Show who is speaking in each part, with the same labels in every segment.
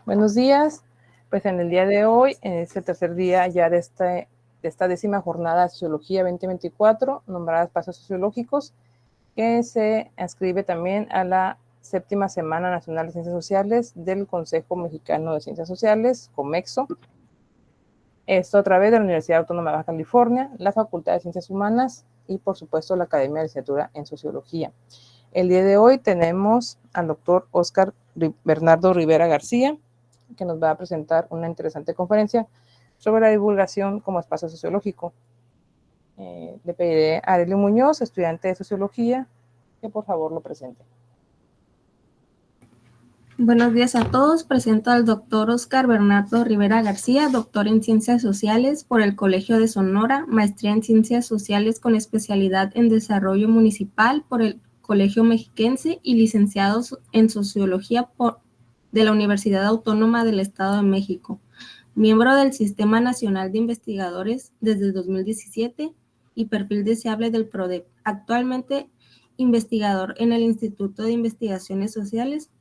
Speaker 1: Buenos días. Pues en el día de hoy, en este tercer día ya de esta 10ª jornada de Sociología 2024, nombrada Espacios Sociológicos, que se inscribe también a la 7ª Semana Nacional de Ciencias Sociales del Consejo Mexicano de Ciencias Sociales, COMEXO. Esto a través de la Universidad Autónoma de Baja California, la Facultad de Ciencias Humanas y, por supuesto, la Academia de Licenciatura en Sociología. El día de hoy tenemos al doctor Óscar Bernardo Rivera García, que nos va a presentar una interesante conferencia sobre la divulgación como espacio sociológico. Le pediré a Arely Muñoz, estudiante de Sociología, que por favor lo presente.
Speaker 2: Buenos días a todos. Presento al doctor Óscar Bernardo Rivera García, doctor en Ciencias Sociales por el Colegio de Sonora, maestría en Ciencias Sociales con especialidad en Desarrollo Municipal por el Colegio Mexiquense y licenciado en Sociología de la Universidad Autónoma del Estado de México. Miembro del Sistema Nacional de Investigadores desde 2017 y perfil deseable del PRODEP. Actualmente investigador en el Instituto de Investigaciones Sociales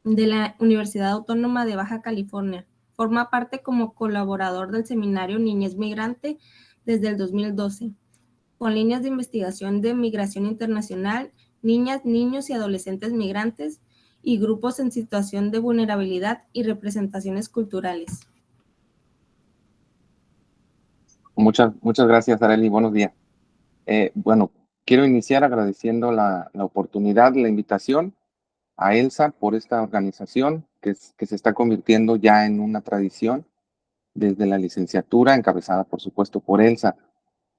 Speaker 2: de la Universidad Autónoma de Baja California. Forma parte como colaborador del seminario Niñez Migrante desde el 2012, con líneas de investigación de migración internacional, niñas, niños y adolescentes migrantes y grupos en situación de vulnerabilidad y representaciones culturales.
Speaker 3: Muchas gracias, Arely. Buenos días. Bueno, quiero iniciar agradeciendo la oportunidad, la invitación a ELSA por esta organización que se está convirtiendo ya en una tradición desde la licenciatura, encabezada por supuesto por ELSA.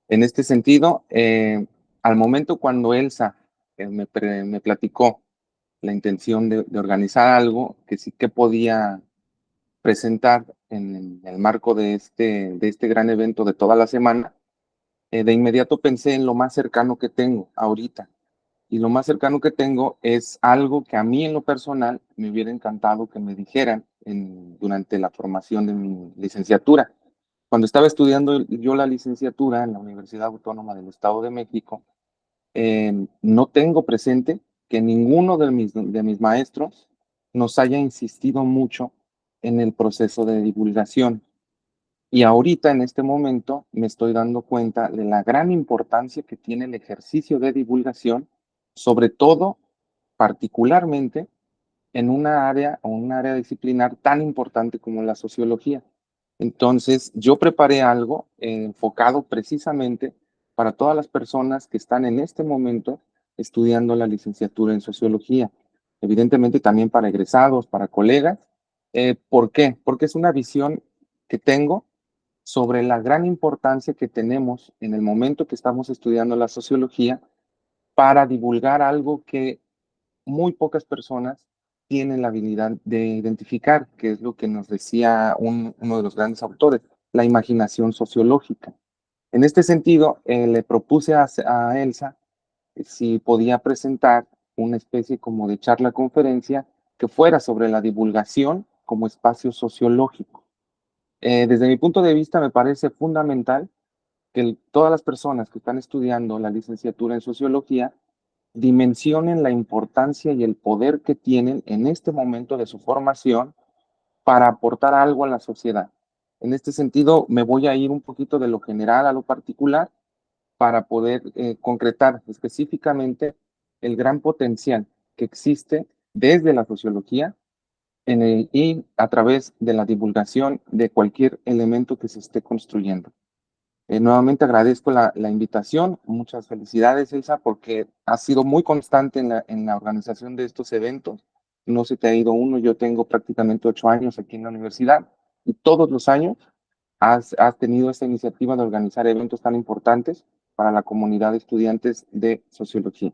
Speaker 3: En este sentido, al momento cuando ELSA me platicó la intención de organizar algo que sí que podía presentar en el marco de este gran evento de toda la semana, de inmediato pensé en lo más cercano que tengo ahorita. Y lo más cercano que tengo es algo que a mí en lo personal me hubiera encantado que me dijeran durante la formación de mi licenciatura. Cuando estaba estudiando yo la licenciatura en la Universidad Autónoma del Estado de México, no tengo presente que ninguno de mis maestros nos haya insistido mucho en el proceso de divulgación. Y ahorita, en este momento, me estoy dando cuenta de la gran importancia que tiene el ejercicio de divulgación, sobre todo, particularmente, en un área disciplinar tan importante como la sociología. Entonces, yo preparé algo enfocado precisamente para todas las personas que están en este momento estudiando la licenciatura en sociología. Evidentemente también para egresados, para colegas. ¿Por qué? Porque es una visión que tengo sobre la gran importancia que tenemos en el momento que estamos estudiando la sociología para divulgar algo que muy pocas personas tienen la habilidad de identificar, que es lo que nos decía uno de los grandes autores, la imaginación sociológica. En este sentido, le propuse a ELSA si podía presentar una especie como de charla conferencia que fuera sobre la divulgación como espacio sociológico. Desde mi punto de vista, me parece fundamental que todas las personas que están estudiando la licenciatura en sociología dimensionen la importancia y el poder que tienen en este momento de su formación para aportar algo a la sociedad. En este sentido, me voy a ir un poquito de lo general a lo particular para poder concretar específicamente el gran potencial que existe desde la sociología y a través de la divulgación de cualquier elemento que se esté construyendo. Nuevamente agradezco la invitación. Muchas felicidades, Elsa, porque has sido muy constante en la organización de estos eventos. No se te ha ido uno. Yo tengo prácticamente 8 años aquí en la universidad y todos los años has tenido esta iniciativa de organizar eventos tan importantes para la comunidad de estudiantes de sociología.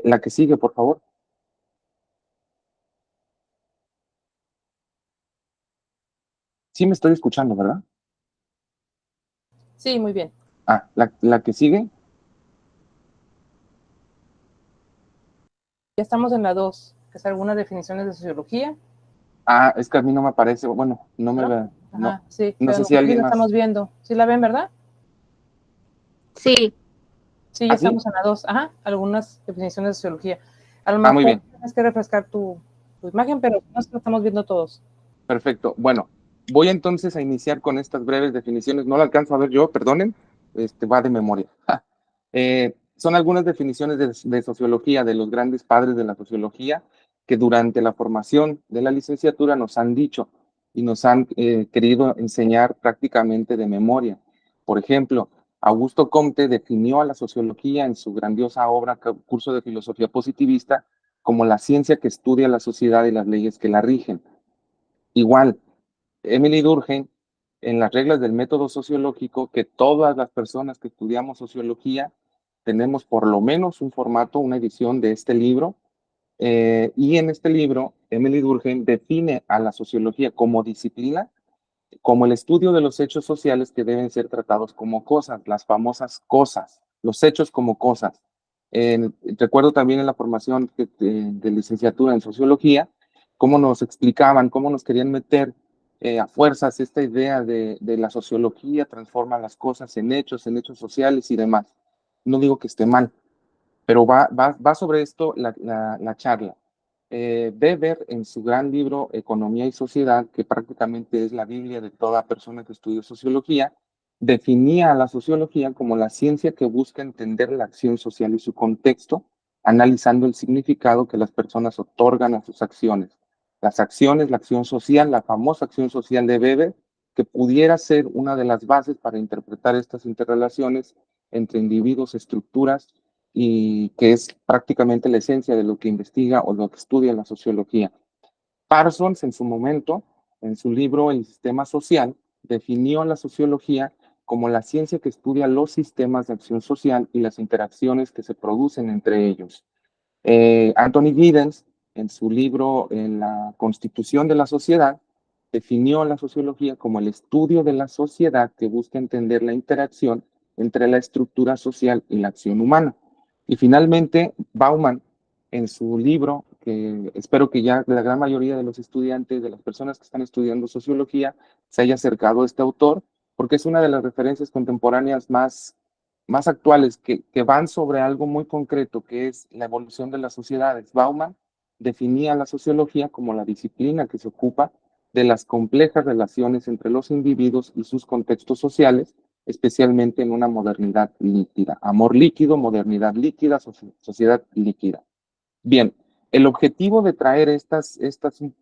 Speaker 3: La que sigue, por favor. Sí me estoy escuchando, ¿verdad?
Speaker 1: Sí, muy bien.
Speaker 3: Ah, la que sigue.
Speaker 1: Ya estamos en la 2, que es algunas definiciones de sociología.
Speaker 3: Ah, es que a mí no me aparece, bueno, no me
Speaker 1: ¿No?
Speaker 3: ve. No,
Speaker 1: Ajá, sí,
Speaker 3: no
Speaker 1: pero
Speaker 3: sé si
Speaker 1: nosotros
Speaker 3: alguien
Speaker 1: la
Speaker 3: más.
Speaker 1: estamos viendo. ¿Sí la ven, verdad?
Speaker 2: Sí.
Speaker 1: Sí, ya
Speaker 3: ¿Ah, sí?
Speaker 1: estamos en la 2. Ajá, algunas definiciones de sociología. A lo
Speaker 3: Ah, muy
Speaker 1: mejor
Speaker 3: bien.
Speaker 1: tienes que refrescar tu tu imagen, pero no lo estamos viendo todos.
Speaker 3: Perfecto. Bueno, voy entonces a iniciar con estas breves definiciones. No lo alcanzo a ver yo, perdonen, va de memoria. Son algunas definiciones de sociología, de los grandes padres de la sociología, que durante la formación de la licenciatura nos han dicho y nos han querido enseñar prácticamente de memoria. Por ejemplo, Augusto Comte definió a la sociología en su grandiosa obra, Curso de Filosofía Positivista, como la ciencia que estudia la sociedad y las leyes que la rigen. Igual, Emily Durkheim, en las reglas del método sociológico, que todas las personas que estudiamos sociología tenemos por lo menos un formato, una edición de este libro, y en este libro, Emily Durkheim define a la sociología como disciplina, como el estudio de los hechos sociales que deben ser tratados como cosas, las famosas cosas, los hechos como cosas. Recuerdo también en la formación de licenciatura en sociología, cómo nos explicaban, cómo nos querían meter a fuerzas esta idea de la sociología transforma las cosas en hechos sociales y demás. No digo que esté mal, pero va sobre esto la charla. Weber, en su gran libro Economía y Sociedad, que prácticamente es la Biblia de toda persona que estudia sociología, definía a la sociología como la ciencia que busca entender la acción social y su contexto, analizando el significado que las personas otorgan a sus acciones. Las acciones, la acción social, la famosa acción social de Weber, que pudiera ser una de las bases para interpretar estas interrelaciones entre individuos, estructuras, y que es prácticamente la esencia de lo que investiga o lo que estudia la sociología. Parsons, en su momento, en su libro El sistema social, definió la sociología como la ciencia que estudia los sistemas de acción social y las interacciones que se producen entre ellos. Anthony Giddens, en su libro En la Constitución de la Sociedad, definió la sociología como el estudio de la sociedad que busca entender la interacción entre la estructura social y la acción humana. Y finalmente, Bauman, en su libro, que espero que ya la gran mayoría de los estudiantes, de las personas que están estudiando sociología, se haya acercado a este autor, porque es una de las referencias contemporáneas más actuales que van sobre algo muy concreto, que es la evolución de las sociedades. Bauman definía la sociología como la disciplina que se ocupa de las complejas relaciones entre los individuos y sus contextos sociales, especialmente en una modernidad líquida. Amor líquido, modernidad líquida, sociedad líquida. Bien, el objetivo de traer estas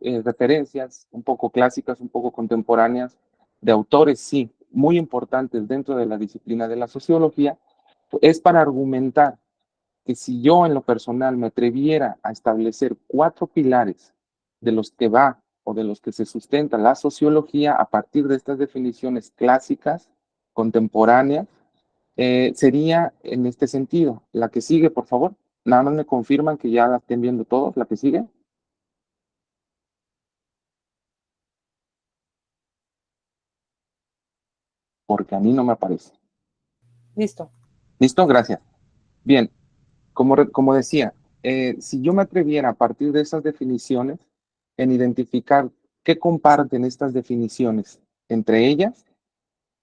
Speaker 3: referencias un poco clásicas, un poco contemporáneas, de autores, sí, muy importantes dentro de la disciplina de la sociología, es para argumentar que si yo en lo personal me atreviera a establecer 4 pilares de los que va o de los que se sustenta la sociología a partir de estas definiciones clásicas, contemporáneas, sería en este sentido. La que sigue, por favor. Nada más me confirman que ya la estén viendo todos. La que sigue. Porque a mí no me aparece.
Speaker 1: Listo.
Speaker 3: ¿Listo? Gracias. Bien, como decía, si yo me atreviera a partir de esas definiciones en identificar qué comparten estas definiciones entre ellas,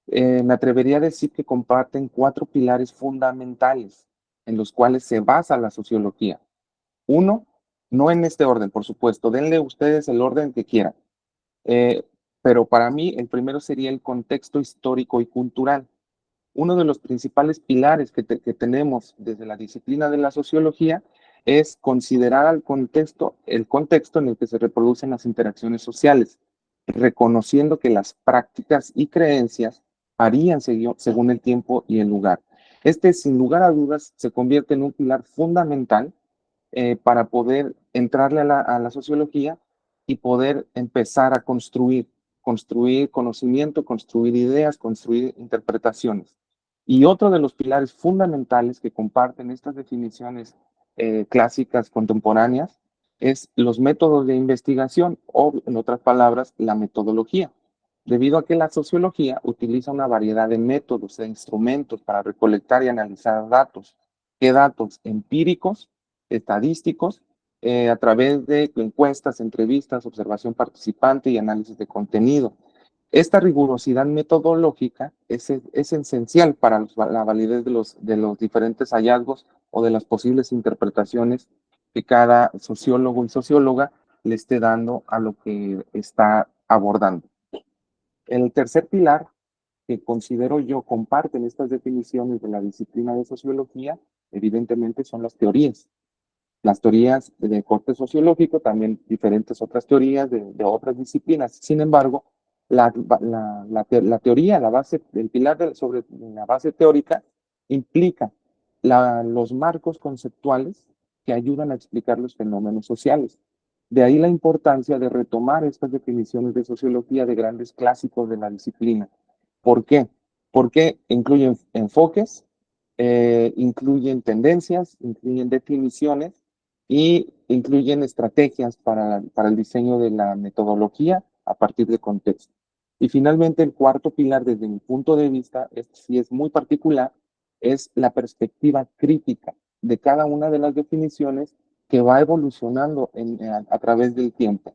Speaker 3: me atrevería a decir que comparten 4 pilares fundamentales en los cuales se basa la sociología. Uno, no en este orden, por supuesto, denle ustedes el orden que quieran, pero para mí el primero sería el contexto histórico y cultural. Uno de los principales pilares que tenemos desde la disciplina de la sociología es considerar el contexto en el que se reproducen las interacciones sociales, reconociendo que las prácticas y creencias varían según el tiempo y el lugar. Sin lugar a dudas, se convierte en un pilar fundamental para poder entrarle a la sociología y poder empezar a construir conocimiento, construir ideas, construir interpretaciones. Y otro de los pilares fundamentales que comparten estas definiciones clásicas contemporáneas es los métodos de investigación o, en otras palabras, la metodología. Debido a que la sociología utiliza una variedad de métodos e instrumentos para recolectar y analizar datos. ¿Qué datos? Empíricos, estadísticos, a través de encuestas, entrevistas, observación participante y análisis de contenido. Esta rigurosidad metodológica es esencial para la validez de los diferentes hallazgos o de las posibles interpretaciones que cada sociólogo y socióloga le esté dando a lo que está abordando. El tercer pilar que considero yo comparten estas definiciones de la disciplina de sociología, evidentemente son las teorías. Las teorías de corte sociológico, también diferentes otras teorías de otras disciplinas. Sin embargo, la teoría, la base, el pilar sobre la base teórica implica los marcos conceptuales que ayudan a explicar los fenómenos sociales. De ahí la importancia de retomar estas definiciones de sociología de grandes clásicos de la disciplina. ¿Por qué? Porque incluyen enfoques, incluyen tendencias, incluyen definiciones y incluyen estrategias para el diseño de la metodología a partir de contexto. Y finalmente, el cuarto pilar, desde mi punto de vista, sí es muy particular, es la perspectiva crítica de cada una de las definiciones que va evolucionando a través del tiempo.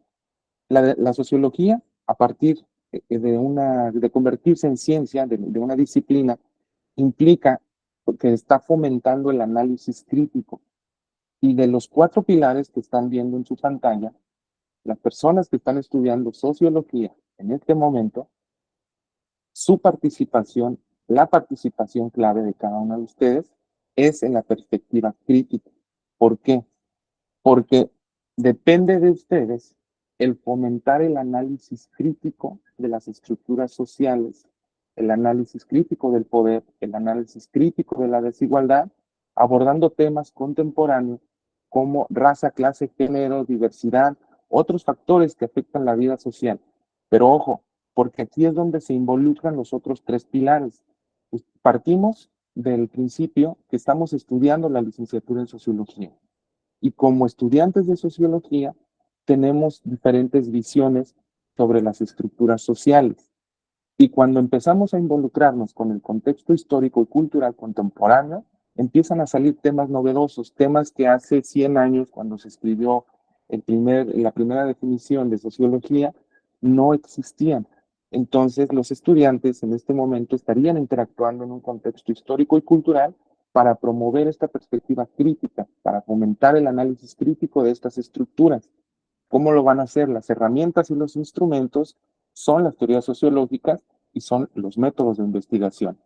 Speaker 3: La sociología, a partir de convertirse en ciencia, de una disciplina, implica que está fomentando el análisis crítico. Y de los 4 pilares que están viendo en su pantalla, las personas que están estudiando sociología en este momento, su participación, la participación clave de cada uno de ustedes, es en la perspectiva crítica. ¿Por qué? Porque depende de ustedes el fomentar el análisis crítico de las estructuras sociales, el análisis crítico del poder, el análisis crítico de la desigualdad, abordando temas contemporáneos como raza, clase, género, diversidad, otros factores que afectan la vida social. Pero ojo, porque aquí es donde se involucran los otros 3 pilares. Partimos del principio que estamos estudiando la licenciatura en sociología. Y como estudiantes de sociología, tenemos diferentes visiones sobre las estructuras sociales. Y cuando empezamos a involucrarnos con el contexto histórico y cultural contemporáneo, empiezan a salir temas novedosos, temas que hace 100 años, cuando se escribió la primera definición de sociología, no existían. Entonces, los estudiantes en este momento estarían interactuando en un contexto histórico y cultural para promover esta perspectiva crítica, para fomentar el análisis crítico de estas estructuras. ¿Cómo lo van a hacer? Las herramientas y los instrumentos son las teorías sociológicas y son los métodos de investigación.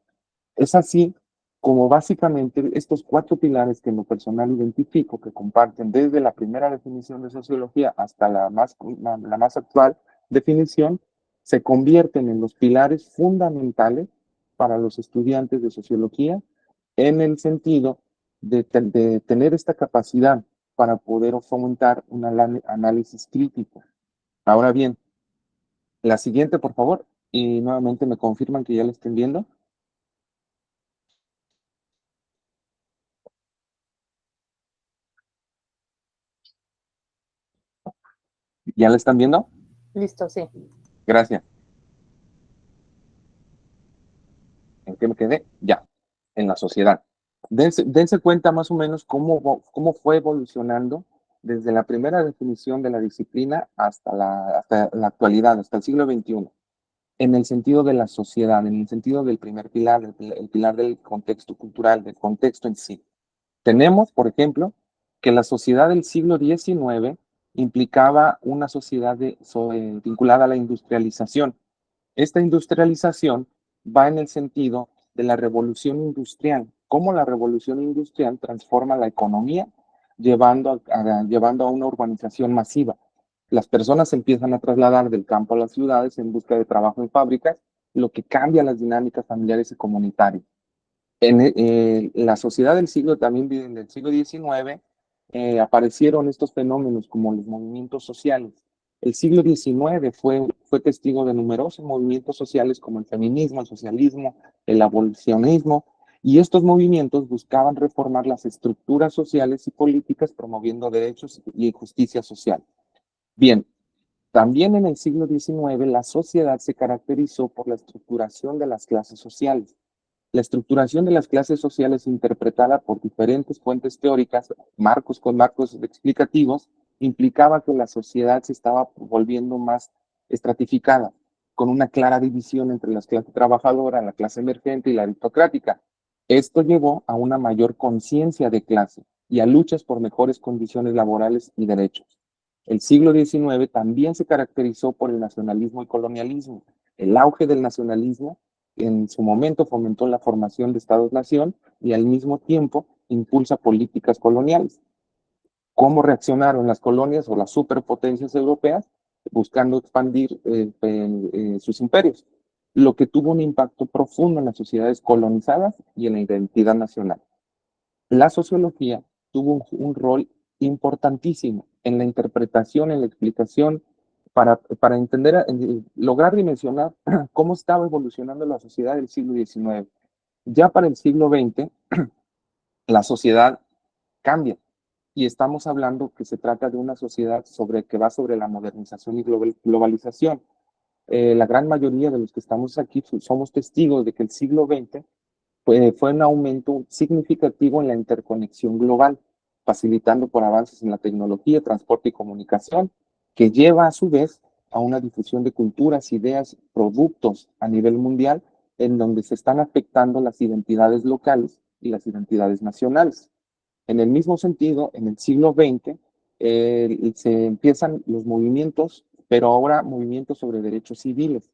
Speaker 3: Es así como básicamente estos 4 pilares que en lo personal identifico, que comparten desde la primera definición de sociología hasta la más actual definición, se convierten en los pilares fundamentales para los estudiantes de sociología en el sentido de tener esta capacidad para poder fomentar un análisis crítico. Ahora bien, la siguiente, por favor, y nuevamente me confirman que ya la estén viendo. ¿Ya la están viendo?
Speaker 1: Listo, sí.
Speaker 3: Gracias. ¿En qué me quedé? Ya, en la sociedad. Dense cuenta más o menos cómo fue evolucionando desde la primera definición de la disciplina hasta la actualidad, hasta el siglo XXI, en el sentido de la sociedad, en el sentido del primer pilar, el pilar del contexto cultural, del contexto en sí. Tenemos, por ejemplo, que la sociedad del siglo XIX implicaba una sociedad vinculada a la industrialización. Esta industrialización va en el sentido de la revolución industrial, cómo la revolución industrial transforma la economía llevando a una urbanización masiva. Las personas se empiezan a trasladar del campo a las ciudades en busca de trabajo en fábricas, lo que cambia las dinámicas familiares y comunitarias. En la sociedad del del siglo XIX, aparecieron estos fenómenos como los movimientos sociales. El siglo XIX fue testigo de numerosos movimientos sociales como el feminismo, el socialismo, el abolicionismo, y estos movimientos buscaban reformar las estructuras sociales y políticas promoviendo derechos y justicia social. Bien, también en el siglo XIX la sociedad se caracterizó por la estructuración de las clases sociales. La estructuración de las clases sociales interpretada por diferentes fuentes teóricas, marcos explicativos, implicaba que la sociedad se estaba volviendo más estratificada, con una clara división entre la clase trabajadora, la clase emergente y la aristocrática. Esto llevó a una mayor conciencia de clase y a luchas por mejores condiciones laborales y derechos. El siglo XIX también se caracterizó por el nacionalismo y colonialismo. El auge del nacionalismo en su momento fomentó la formación de estados-nación y al mismo tiempo impulsa políticas coloniales. ¿Cómo reaccionaron las colonias o las superpotencias europeas buscando expandir sus imperios? Lo que tuvo un impacto profundo en las sociedades colonizadas y en la identidad nacional. La sociología tuvo un rol importantísimo en la interpretación, en la explicación, para entender, lograr dimensionar cómo estaba evolucionando la sociedad del siglo XIX. Ya para el siglo XX, la sociedad cambia y estamos hablando que se trata de una sociedad que va sobre la modernización y globalización. La gran mayoría de los que estamos aquí somos testigos de que el siglo XX fue un aumento significativo en la interconexión global, facilitando por avances en la tecnología, transporte y comunicación, que lleva a su vez a una difusión de culturas, ideas, productos a nivel mundial, en donde se están afectando las identidades locales y las identidades nacionales. En el mismo sentido, en el siglo XX se empiezan los movimientos, pero ahora movimientos sobre derechos civiles.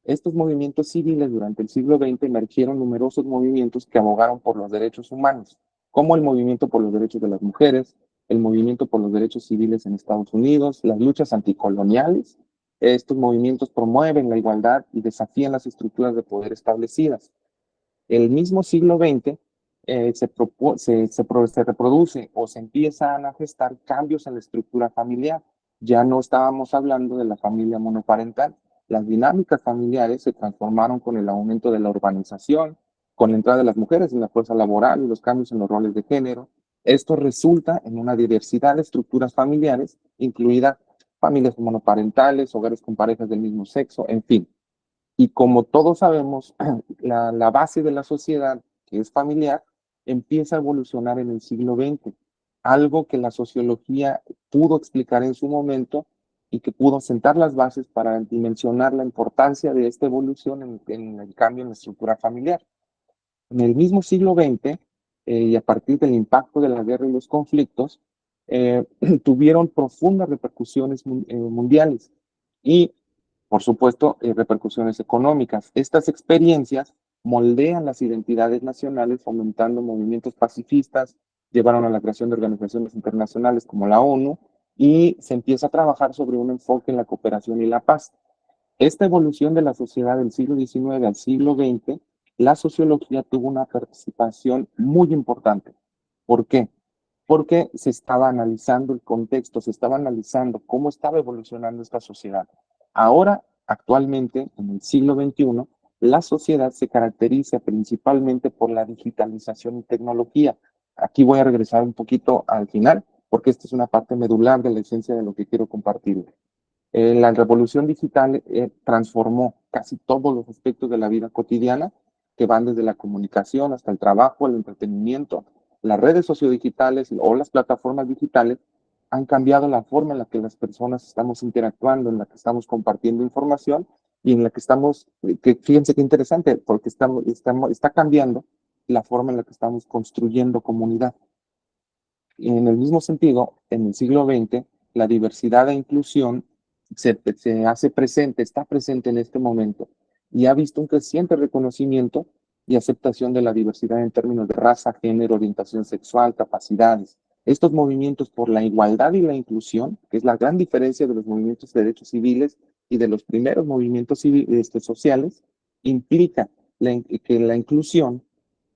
Speaker 3: Estos movimientos civiles durante el siglo XX emergieron numerosos movimientos que abogaron por los derechos humanos, como el movimiento por los derechos de las mujeres, el movimiento por los derechos civiles en Estados Unidos, las luchas anticoloniales. Estos movimientos promueven la igualdad y desafían las estructuras de poder establecidas. El mismo siglo XX se reproduce o se empiezan a gestar cambios en la estructura familiar. Ya no estábamos hablando de la familia monoparental. Las dinámicas familiares se transformaron con el aumento de la urbanización, con la entrada de las mujeres en la fuerza laboral y los cambios en los roles de género. Esto resulta en una diversidad de estructuras familiares, incluidas familias monoparentales, hogares con parejas del mismo sexo, en fin. Y como todos sabemos, la base de la sociedad, que es familiar, empieza a evolucionar en el siglo XX, algo que la sociología pudo explicar en su momento y que pudo sentar las bases para dimensionar la importancia de esta evolución en el cambio en la estructura familiar. En el mismo siglo XX, y a partir del impacto de la guerra y los conflictos, tuvieron profundas repercusiones mundiales y, por supuesto, repercusiones económicas. Estas experiencias moldean las identidades nacionales, fomentando movimientos pacifistas, llevaron a la creación de organizaciones internacionales como la ONU y se empieza a trabajar sobre un enfoque en la cooperación y la paz. Esta evolución de la sociedad del siglo XIX al siglo XX, la sociología tuvo una participación muy importante. ¿Por qué? Porque se estaba analizando el contexto, se estaba analizando cómo estaba evolucionando esta sociedad. Ahora, actualmente, en el siglo XXI, la sociedad se caracteriza principalmente por la digitalización y tecnología. Aquí voy a regresar un poquito al final, porque esta es una parte medular de la esencia de lo que quiero compartir. La revolución digital transformó casi todos los aspectos de la vida cotidiana, que van desde la comunicación hasta el trabajo, el entretenimiento. Las redes sociodigitales o las plataformas digitales han cambiado la forma en la que las personas estamos interactuando, en la que estamos compartiendo información y en la que estamos, fíjense qué interesante, porque está cambiando la forma en la que estamos construyendo comunidad. Y en el mismo sentido, en el siglo XX, la diversidad e inclusión se hace presente, está presente en este momento y ha visto un creciente reconocimiento y aceptación de la diversidad en términos de raza, género, orientación sexual, capacidades. Estos movimientos por la igualdad y la inclusión, que es la gran diferencia de los movimientos de derechos civiles y de los primeros movimientos sociales, implica que la inclusión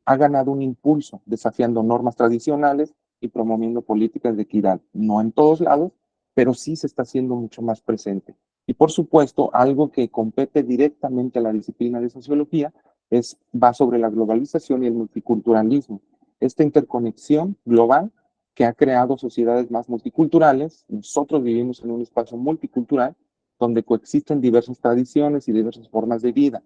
Speaker 3: ha ganado un impulso, desafiando normas tradicionales y promoviendo políticas de equidad. No en todos lados, pero sí se está haciendo mucho más presente. Y por supuesto, algo que compete directamente a la disciplina de sociología va sobre la globalización y el multiculturalismo. Esta interconexión global que ha creado sociedades más multiculturales. Nosotros vivimos en un espacio multicultural donde coexisten diversas tradiciones y diversas formas de vida.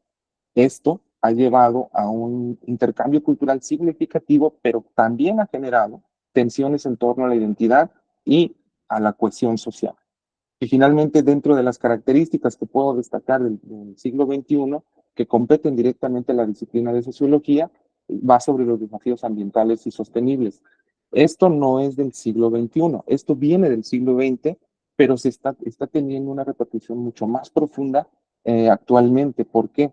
Speaker 3: Esto ha llevado a un intercambio cultural significativo, pero también ha generado tensiones en torno a la identidad y a la cohesión social. Y finalmente, dentro de las características que puedo destacar del siglo XXI, que competen directamente a la disciplina de sociología, va sobre los desafíos ambientales y sostenibles. Esto no es del siglo XXI, esto viene del siglo XX pero está teniendo una repercusión mucho más profunda actualmente. ¿Por qué?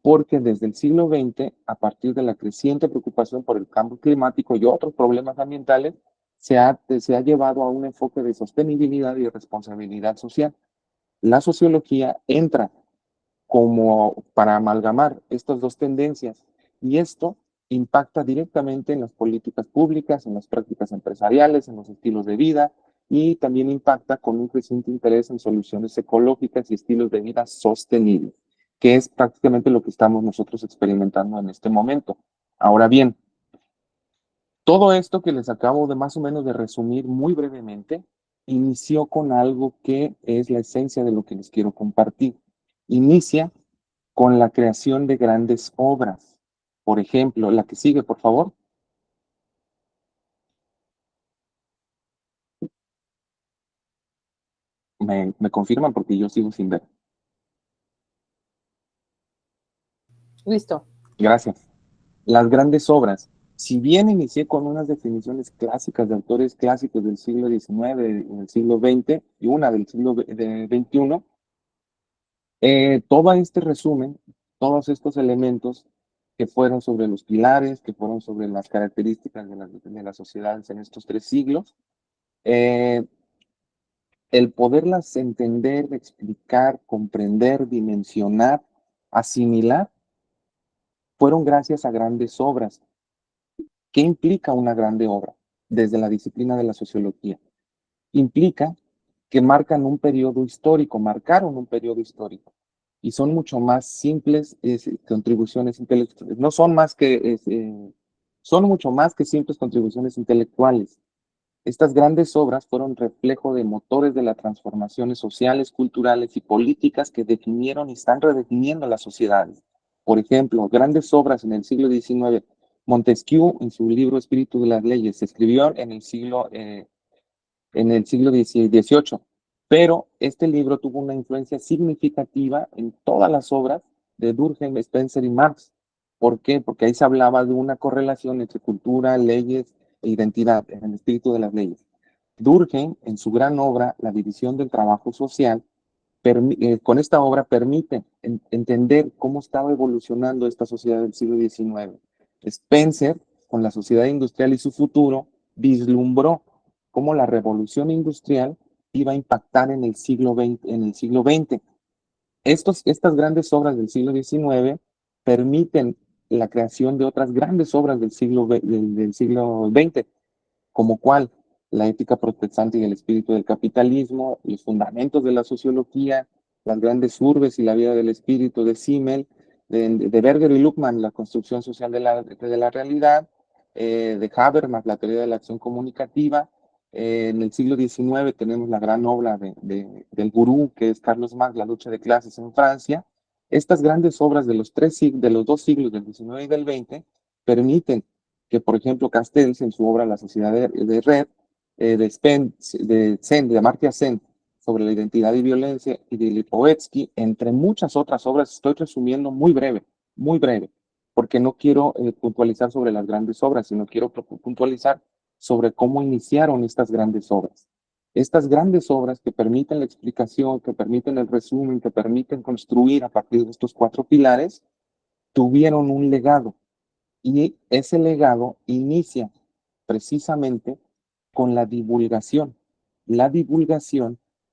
Speaker 3: Porque desde el siglo XX, a partir de la creciente preocupación por el cambio climático y otros problemas ambientales, se ha llevado a un enfoque de sostenibilidad y responsabilidad social. La sociología entra como para amalgamar estas dos tendencias y esto impacta directamente en las políticas públicas, en las prácticas empresariales, en los estilos de vida y también impacta con un creciente interés en soluciones ecológicas y estilos de vida sostenibles, que es prácticamente lo que estamos nosotros experimentando en este momento. Ahora bien, todo esto que les acabo de más o menos de resumir muy brevemente, inició con algo que es la esencia de lo que les quiero compartir. Inicia con la creación de grandes obras. Por ejemplo, la que sigue, por favor. Me confirman porque yo sigo sin ver.
Speaker 1: Listo.
Speaker 3: Gracias. Las grandes obras. Si bien inicié con unas definiciones clásicas de autores clásicos del siglo XIX, del siglo XX y una del siglo XXI, todo este resumen, todos estos elementos que fueron sobre los pilares, que fueron sobre las características de las sociedades en estos 3 siglos, eh, el poderlas entender, explicar, comprender, dimensionar, asimilar, fueron gracias a grandes obras. ¿Qué implica una grande obra desde la disciplina de la sociología? Implica que marcan un periodo histórico, marcaron un periodo histórico y son mucho más simples contribuciones intelectuales. No son más que, son mucho más que simples contribuciones intelectuales. Estas grandes obras fueron reflejo de motores de las transformaciones sociales, culturales y políticas que definieron y están redefiniendo las sociedades. Por ejemplo, grandes obras en el siglo XIX. Montesquieu, en su libro Espíritu de las Leyes, se escribió en el siglo XVIII, pero este libro tuvo una influencia significativa en todas las obras de Durkheim, Spencer y Marx. ¿Por qué? Porque ahí se hablaba de una correlación entre cultura, leyes e identidad en el espíritu de las leyes. Durkheim, en su gran obra, La división del trabajo social, con esta obra permite entender cómo estaba evolucionando esta sociedad del siglo XIX. Spencer, con la sociedad industrial y su futuro, vislumbró cómo la revolución industrial iba a impactar en el siglo XX. Estas grandes obras del siglo XIX permiten la creación de otras grandes obras del siglo XX, como cuál, la ética protestante y el espíritu del capitalismo, los fundamentos de la sociología, las grandes urbes y la vida del espíritu de Simmel, de Berger y Luhmann, la construcción social de la realidad, de Habermas, la teoría de la acción comunicativa. En el siglo XIX tenemos la gran obra del gurú, que es Carlos Marx, La lucha de clases en Francia. Estas grandes obras de de los 2 siglos, del XIX y del XX, permiten que, por ejemplo, Castells, en su obra La sociedad de Red, de Amartya Sen, sobre la identidad y violencia, y de Lipovetsky, entre muchas otras obras, estoy resumiendo muy breve, porque no quiero puntualizar sobre las grandes obras, sino quiero puntualizar sobre cómo iniciaron estas grandes obras. Estas grandes obras que permiten la explicación, que permiten el resumen, que permiten construir a partir de estos 4 pilares, tuvieron un legado y ese legado inicia precisamente con la divulgación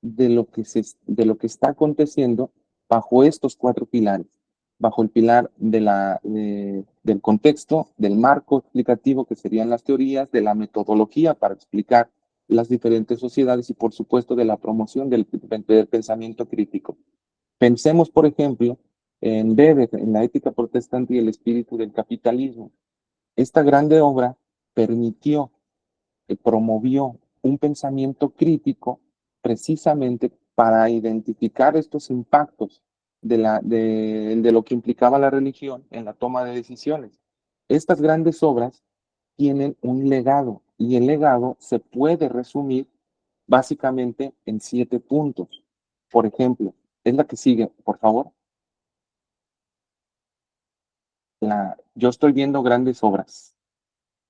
Speaker 3: de lo que está aconteciendo bajo estos 4 pilares, bajo el pilar del contexto, del marco explicativo que serían las teorías, de la metodología para explicar las diferentes sociedades y por supuesto de la promoción del pensamiento crítico. Pensemos, por ejemplo, en Weber, en la ética protestante y el espíritu del capitalismo. Esta grande obra permitió, promovió un pensamiento crítico precisamente para identificar estos impactos de lo que implicaba la religión en la toma de decisiones. Estas grandes obras tienen un legado y el legado se puede resumir básicamente en 7 puntos. Por ejemplo, es la que sigue, por favor. Yo estoy viendo grandes obras.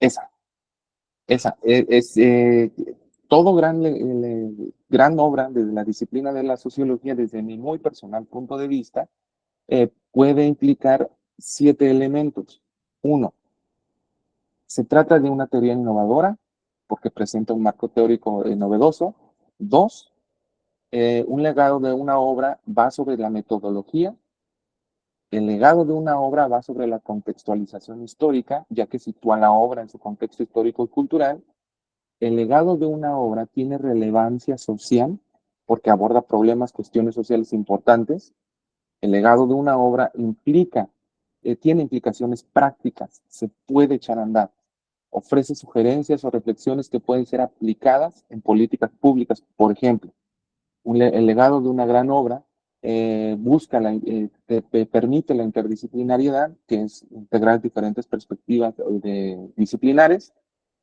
Speaker 3: Esa, esa. todo gran obra desde la disciplina de la sociología, desde mi muy personal punto de vista, puede implicar 7 elementos. 1, se trata de una teoría innovadora, porque presenta un marco teórico novedoso. 2, un legado de una obra va sobre la metodología. El legado de una obra va sobre la contextualización histórica, ya que sitúa la obra en su contexto histórico y cultural. El legado de una obra tiene relevancia social porque aborda problemas, cuestiones sociales importantes. El legado de una obra tiene implicaciones prácticas, se puede echar a andar. Ofrece sugerencias o reflexiones que pueden ser aplicadas en políticas públicas. Por ejemplo, el legado de una gran obra permite la interdisciplinariedad, que es integrar diferentes perspectivas disciplinares.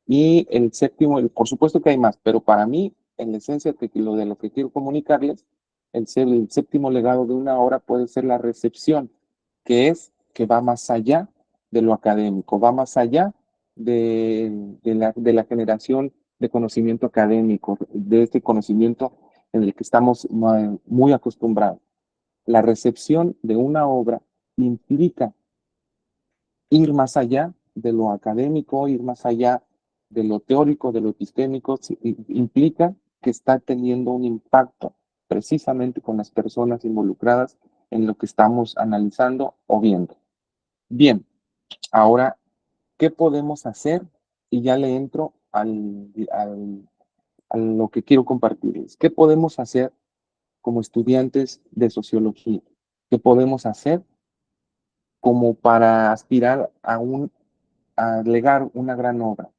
Speaker 3: Y el séptimo, por supuesto que hay más, pero para mí, en la esencia de lo que quiero comunicarles, el séptimo legado de una obra puede ser la recepción, que va más allá de lo académico, va más allá de la generación de conocimiento académico, de este conocimiento en el que estamos muy acostumbrados. La recepción de una obra implica ir más allá de lo académico, ir más allá de lo teórico, de lo epistémico, implica que está teniendo un impacto precisamente con las personas involucradas en lo que estamos analizando o viendo. Bien, ahora, ¿qué podemos hacer? Y ya le entro a lo que quiero compartirles. ¿Qué podemos hacer como estudiantes de sociología? ¿Qué podemos hacer como para aspirar a legar una gran obra?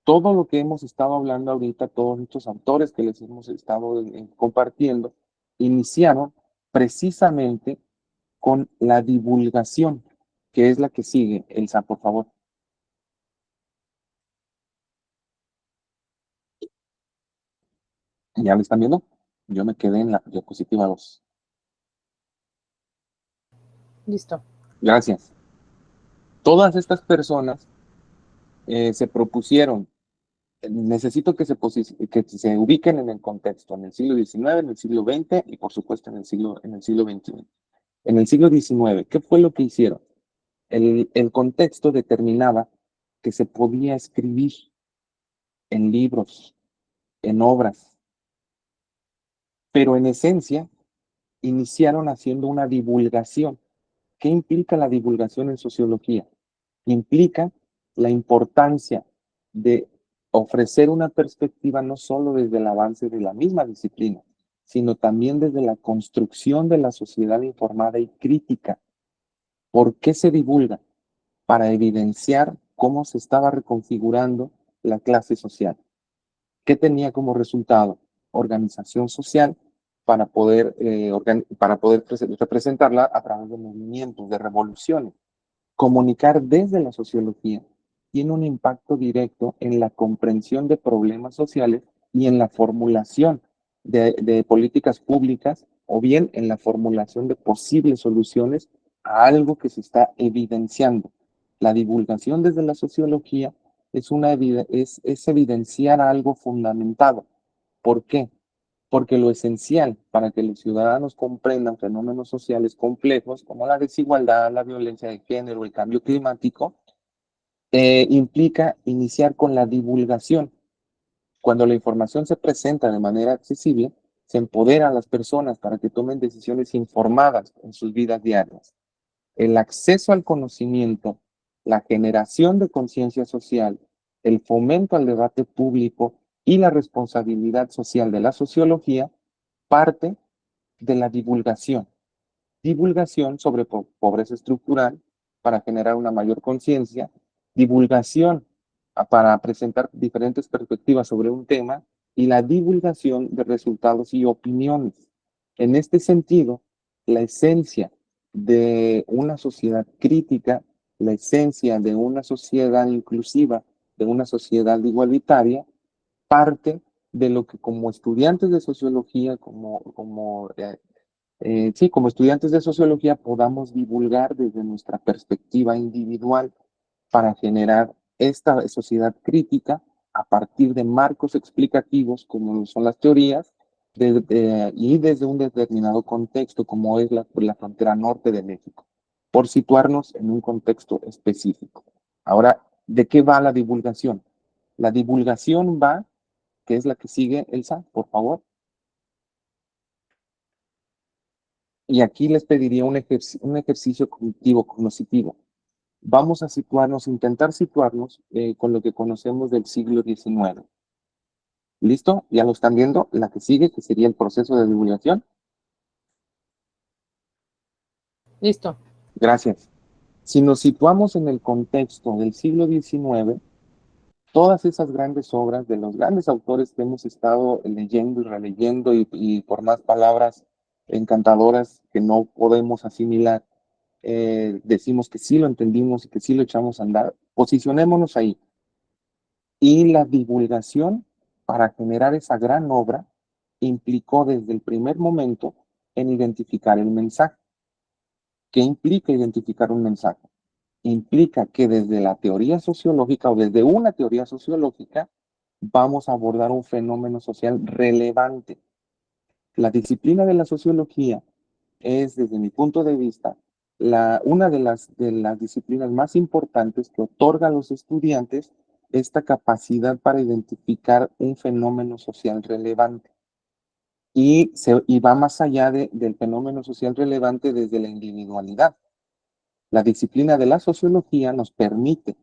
Speaker 3: Todo lo que hemos estado hablando ahorita, todos estos autores que les hemos estado compartiendo, iniciaron precisamente con la divulgación, que es la que sigue. Elsa, por favor. ¿Ya lo están viendo? Yo me quedé en la diapositiva 2.
Speaker 1: Listo.
Speaker 3: Gracias. Todas estas personas se propusieron, necesito que se ubiquen en el contexto, en el siglo XIX, en el siglo XX y por supuesto en el siglo XXI. En el siglo XIX, ¿qué fue lo que hicieron? El contexto determinaba que se podía escribir en libros, en obras, pero en esencia iniciaron haciendo una divulgación. ¿Qué implica la divulgación en sociología? Implica la importancia de ofrecer una perspectiva no solo desde el avance de la misma disciplina, sino también desde la construcción de la sociedad informada y crítica. ¿Por qué se divulga? Para evidenciar cómo se estaba reconfigurando la clase social. ¿Qué tenía como resultado? Organización social para poder representarla a través de movimientos, de revoluciones. Comunicar desde la sociología tiene un impacto directo en la comprensión de problemas sociales y en la formulación de políticas públicas o bien en la formulación de posibles soluciones a algo que se está evidenciando. La divulgación desde la sociología es evidenciar algo fundamentado. ¿Por qué? Porque lo esencial para que los ciudadanos comprendan fenómenos sociales complejos como la desigualdad, la violencia de género, el cambio climático, implica iniciar con la divulgación. Cuando la información se presenta de manera accesible, se empodera a las personas para que tomen decisiones informadas en sus vidas diarias. El acceso al conocimiento, la generación de conciencia social, el fomento al debate público y la responsabilidad social de la sociología parte de la divulgación. Divulgación sobre pobreza estructural para generar una mayor conciencia, divulgación para presentar diferentes perspectivas sobre un tema y la divulgación de resultados y opiniones. En este sentido, la esencia de una sociedad crítica, la esencia de una sociedad inclusiva, de una sociedad igualitaria, parte de lo que como estudiantes de sociología, como estudiantes de sociología podamos divulgar desde nuestra perspectiva individual para generar esta sociedad crítica a partir de marcos explicativos, como son las teorías, y desde un determinado contexto, como es la frontera norte de México, por situarnos en un contexto específico. Ahora, ¿de qué va la divulgación? La divulgación va, que es la que sigue, Elsa, por favor. Y aquí les pediría un ejercicio cognitivo. Vamos a situarnos, intentar situarnos con lo que conocemos del siglo XIX. ¿Listo? ¿Ya lo están viendo? La que sigue, que sería el proceso de divulgación.
Speaker 1: Listo.
Speaker 3: Gracias. Si nos situamos en el contexto del siglo XIX, todas esas grandes obras de los grandes autores que hemos estado leyendo y releyendo y por más palabras encantadoras que no podemos asimilar, decimos que sí lo entendimos y que sí lo echamos a andar, posicionémonos ahí. Y la divulgación para generar esa gran obra implicó desde el primer momento en identificar el mensaje. ¿Qué implica identificar un mensaje? Implica que desde la teoría sociológica o desde una teoría sociológica vamos a abordar un fenómeno social relevante. La disciplina de la sociología es, desde mi punto de vista, una de las disciplinas más importantes que otorga a los estudiantes esta capacidad para identificar un fenómeno social relevante. Y va más allá del fenómeno social relevante desde la individualidad. La disciplina de la sociología nos permite,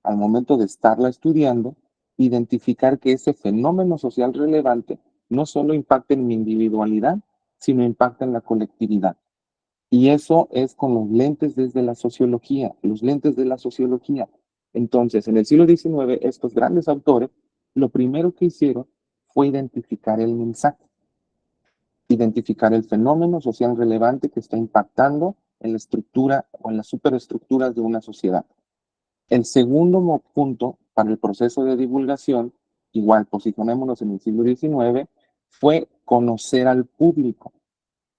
Speaker 3: al momento de estarla estudiando, identificar que ese fenómeno social relevante no solo impacta en mi individualidad, sino impacta en la colectividad. Y eso es con los lentes desde la sociología, los lentes de la sociología. Entonces, en el siglo XIX, estos grandes autores, lo primero que hicieron fue identificar el mensaje, identificar el fenómeno social relevante que está impactando en la estructura o en las superestructuras de una sociedad. El segundo punto para el proceso de divulgación, igual posicionémonos en el siglo XIX, fue conocer al público,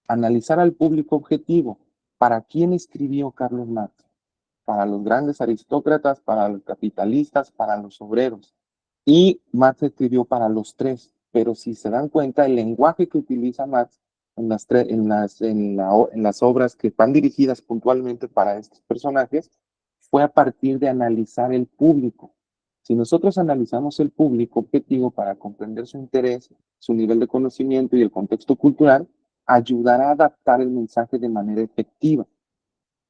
Speaker 3: analizar al público objetivo. ¿Para quién escribió Carlos Marx? Para los grandes aristócratas, para los capitalistas, para los obreros. Y Marx escribió para los tres, pero si se dan cuenta, el lenguaje que utiliza Marx en las obras que van dirigidas puntualmente para estos personajes fue a partir de analizar el público. Si nosotros analizamos el público objetivo para comprender su interés, su nivel de conocimiento y el contexto cultural, ayudará a adaptar el mensaje de manera efectiva.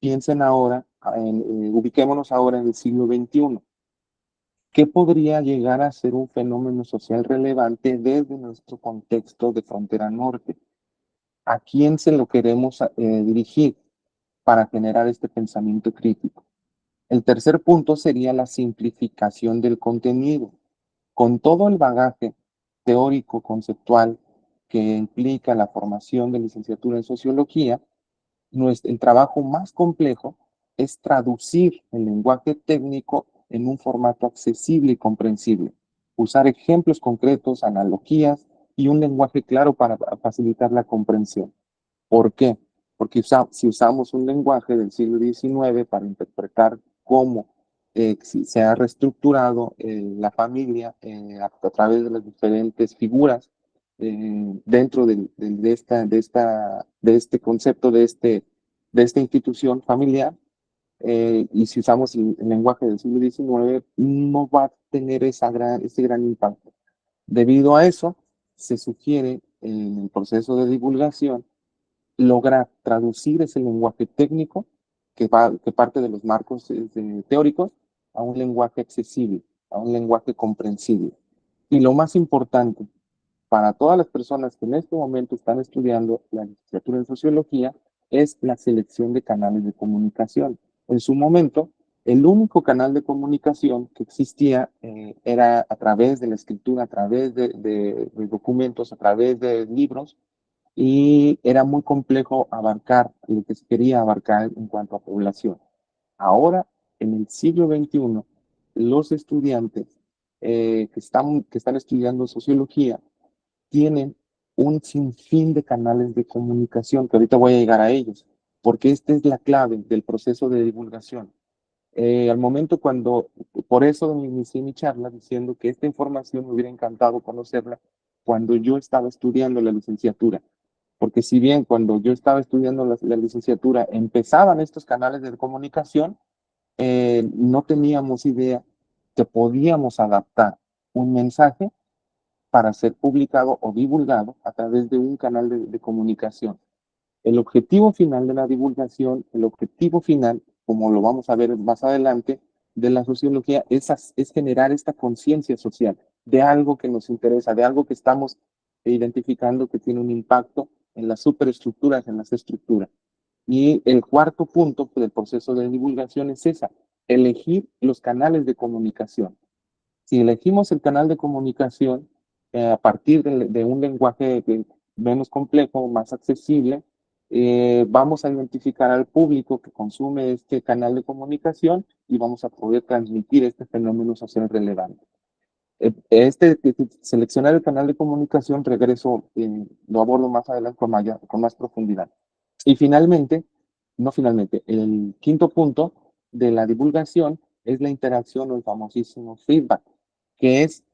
Speaker 3: Piensen ahora, ubiquémonos ahora en el siglo XXI. ¿Qué podría llegar a ser un fenómeno social relevante desde nuestro contexto de frontera norte? ¿A quién se lo queremos dirigir para generar este pensamiento crítico? El tercer punto sería la simplificación del contenido. Con todo el bagaje teórico, conceptual que implica la formación de licenciatura en sociología, el trabajo más complejo es traducir el lenguaje técnico en un formato accesible y comprensible. Usar ejemplos concretos, analogías y un lenguaje claro para facilitar la comprensión. ¿Por qué? Porque si usamos un lenguaje del siglo XIX para interpretar cómo se ha reestructurado la familia a través de las diferentes figuras dentro de este concepto, de esta institución familiar, y si usamos el lenguaje del siglo XIX, no va a tener ese gran impacto. Debido a eso, se sugiere en el proceso de divulgación lograr traducir ese lenguaje técnico que parte de los marcos teóricos a un lenguaje accesible, a un lenguaje comprensible. Y lo más importante, para todas las personas que en este momento están estudiando la licenciatura en sociología, es la selección de canales de comunicación. En su momento, el único canal de comunicación que existía era a través de la escritura, a través de documentos, a través de libros, y era muy complejo abarcar lo que se quería abarcar en cuanto a población. Ahora, en el siglo XXI, los estudiantes que están estudiando sociología tienen un sinfín de canales de comunicación, que ahorita voy a llegar a ellos, porque esta es la clave del proceso de divulgación. Al momento por eso inicié mi charla diciendo que esta información me hubiera encantado conocerla cuando yo estaba estudiando la licenciatura. Porque si bien cuando yo estaba estudiando la licenciatura empezaban estos canales de comunicación, no teníamos idea que podíamos adaptar un mensaje para ser publicado o divulgado a través de un canal de comunicación. El objetivo final de la divulgación, el objetivo final, como lo vamos a ver más adelante, de la sociología es generar esta conciencia social de algo que nos interesa, de algo que estamos identificando que tiene un impacto en las superestructuras, en las estructuras. Y el cuarto punto del proceso de divulgación es esa, elegir los canales de comunicación. Si elegimos el canal de comunicación a partir de un lenguaje menos complejo, más accesible, vamos a identificar al público que consume este canal de comunicación y vamos a poder transmitir este fenómeno social relevante. Seleccionar el canal de comunicación, regreso, lo abordo más adelante con más profundidad. Y finalmente, el quinto punto de la divulgación es la interacción o el famosísimo feedback, que es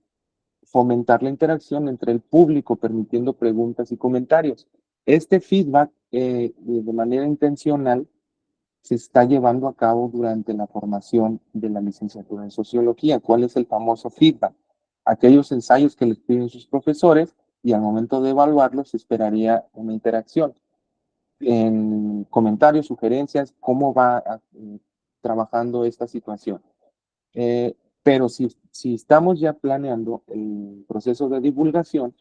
Speaker 3: fomentar la interacción entre el público, permitiendo preguntas y comentarios. Este feedback, de manera intencional, se está llevando a cabo durante la formación de la licenciatura en sociología. ¿Cuál es el famoso feedback? Aquellos ensayos que les piden sus profesores y al momento de evaluarlos se esperaría una interacción. En comentarios, sugerencias, cómo va trabajando esta situación. Pero si estamos ya planeando el proceso de divulgación,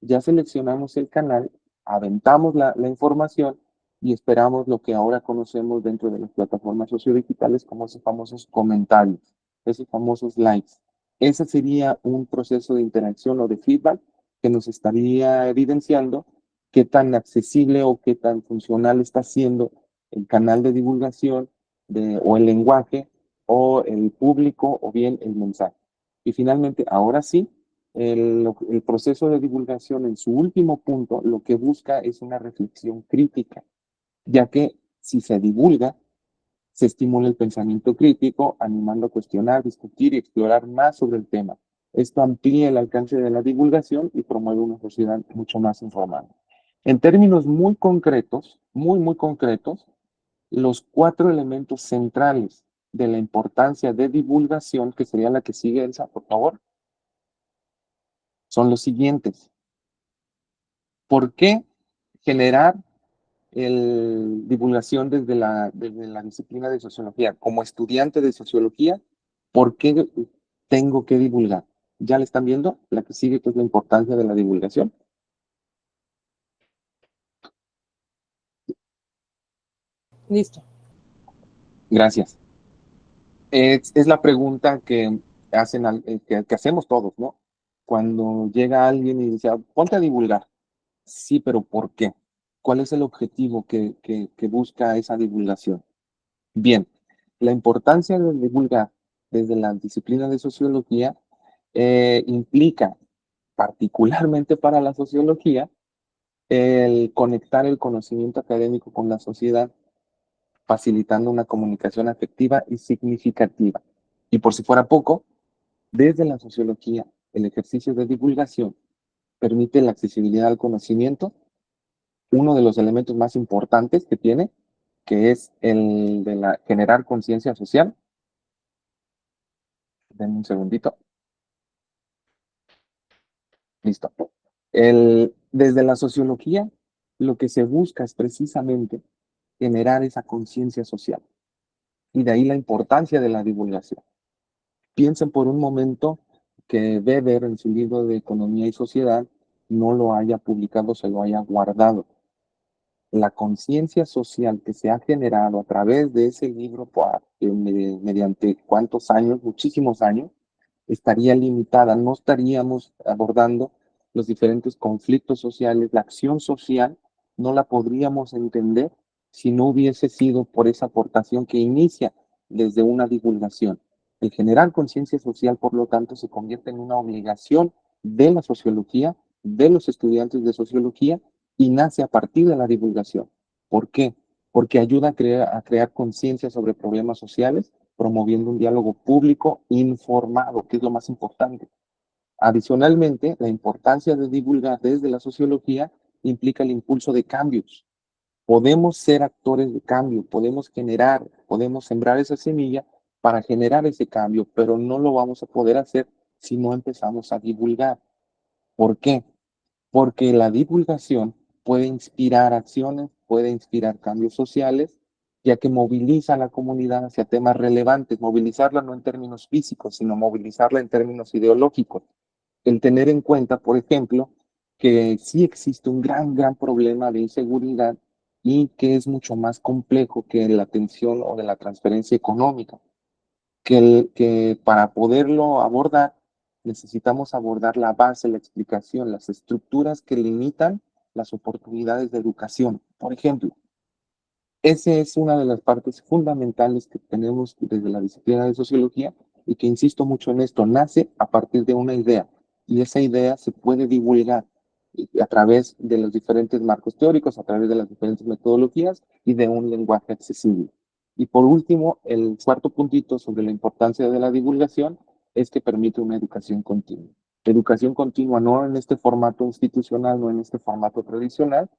Speaker 3: ya seleccionamos el canal, aventamos la información y esperamos lo que ahora conocemos dentro de las plataformas sociodigitales como esos famosos comentarios, esos famosos likes. Ese sería un proceso de interacción o de feedback que nos estaría evidenciando qué tan accesible o qué tan funcional está siendo el canal de divulgación o el lenguaje o el público o bien el mensaje. Y finalmente, ahora sí, el proceso de divulgación en su último punto lo que busca es una reflexión crítica, ya que si se divulga, se estimula el pensamiento crítico, animando a cuestionar, discutir y explorar más sobre el tema. Esto amplía el alcance de la divulgación y promueve una sociedad mucho más informada. En términos muy concretos, muy concretos, los 4 elementos centrales de la importancia de divulgación, que sería la que sigue, Elsa, por favor, son los siguientes. ¿Por qué generar divulgación desde la disciplina de sociología? Como estudiante de sociología, ¿por qué tengo que divulgar? ¿Ya le están viendo? La que sigue, que es la importancia de la divulgación.
Speaker 1: Listo.
Speaker 3: Gracias. Es la pregunta que hacemos todos, ¿no? Cuando llega alguien y dice, ponte a divulgar. Sí, pero ¿por qué? ¿Cuál es el objetivo que busca esa divulgación? Bien, la importancia de divulgar desde la disciplina de sociología implica, particularmente para la sociología, el conectar el conocimiento académico con la sociedad, facilitando una comunicación afectiva y significativa. Y por si fuera poco, desde la sociología, el ejercicio de divulgación permite la accesibilidad al conocimiento, uno de los elementos más importantes que tiene, que es el de generar conciencia social. Denme un segundito. Listo. Desde la sociología, lo que se busca es precisamente generar esa conciencia social. Y de ahí la importancia de la divulgación. Piensen por un momento que Weber, en su libro de Economía y Sociedad, no lo haya publicado, se lo haya guardado. La conciencia social que se ha generado a través de ese libro, mediante cuántos años, muchísimos años, estaría limitada, no estaríamos abordando los diferentes conflictos sociales, la acción social no la podríamos entender si no hubiese sido por esa aportación que inicia desde una divulgación. El generar conciencia social, por lo tanto, se convierte en una obligación de la sociología, de los estudiantes de sociología, y nace a partir de la divulgación. ¿Por qué? Porque ayuda a crear conciencia sobre problemas sociales promoviendo un diálogo público informado, que es lo más importante. Adicionalmente, la importancia de divulgar desde la sociología implica el impulso de cambios. Podemos ser actores de cambio, podemos generar, podemos sembrar esa semilla para generar ese cambio, pero no lo vamos a poder hacer si no empezamos a divulgar. ¿Por qué? Porque la divulgación puede inspirar acciones, puede inspirar cambios sociales, ya que moviliza a la comunidad hacia temas relevantes, movilizarla no en términos físicos, sino movilizarla en términos ideológicos. El tener en cuenta, por ejemplo, que sí existe un gran problema de inseguridad y que es mucho más complejo que la atención o de la transferencia económica, que para poderlo abordar necesitamos abordar la base, la explicación, las estructuras que limitan las oportunidades de educación. Por ejemplo, esa es una de las partes fundamentales que tenemos desde la disciplina de sociología y que insisto mucho en esto, nace a partir de una idea y esa idea se puede divulgar a través de los diferentes marcos teóricos, a través de las diferentes metodologías y de un lenguaje accesible. Y por último, el cuarto puntito sobre la importancia de la divulgación es que permite una educación continua. Educación continua no en este formato institucional, no en este formato tradicional,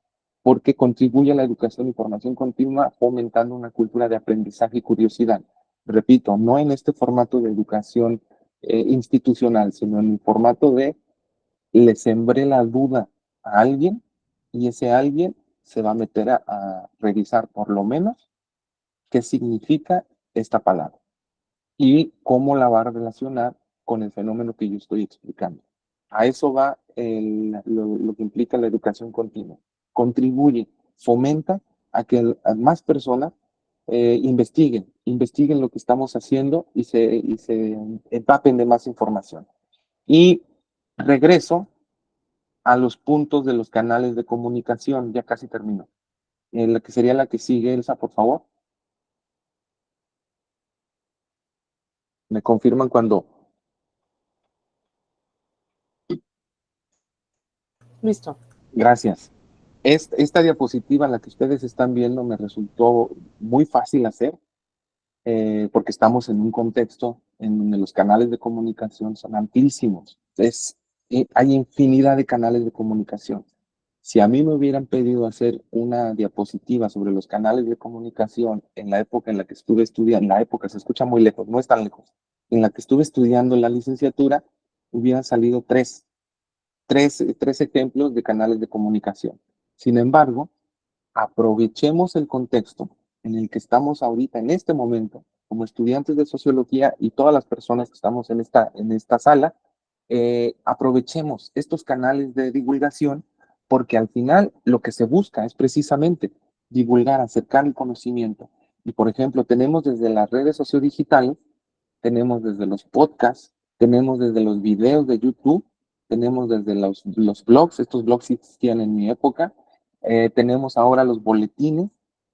Speaker 3: porque contribuye a la educación y formación continua fomentando una cultura de aprendizaje y curiosidad. Repito, no en este formato de educación institucional, sino en el formato de le sembré la duda a alguien y ese alguien se va a meter a revisar por lo menos qué significa esta palabra y cómo la va a relacionar con el fenómeno que yo estoy explicando. A eso va lo que implica la educación continua. Contribuye, fomenta a que a más personas investiguen lo que estamos haciendo y se empapen de más información. Y regreso a los puntos de los canales de comunicación, ya casi termino. La que sería la que sigue, Elsa, por favor. Me confirman cuando.
Speaker 1: Listo.
Speaker 3: Gracias. Esta diapositiva, la que ustedes están viendo, me resultó muy fácil hacer porque estamos en un contexto en donde los canales de comunicación son amplísimos. Hay infinidad de canales de comunicación. Si a mí me hubieran pedido hacer una diapositiva sobre los canales de comunicación en la época en la que estuve estudiando, en la época se escucha muy lejos, no es tan lejos, en la que estuve estudiando la licenciatura, hubieran salido tres ejemplos de canales de comunicación. Sin embargo, aprovechemos el contexto en el que estamos ahorita, en este momento, como estudiantes de sociología y todas las personas que estamos en esta sala, aprovechemos estos canales de divulgación porque al final lo que se busca es precisamente divulgar, acercar el conocimiento. Y por ejemplo, tenemos desde las redes sociodigitales, tenemos desde los podcasts, tenemos desde los videos de YouTube, tenemos desde los blogs, estos blogs existían en mi época, tenemos ahora los boletines,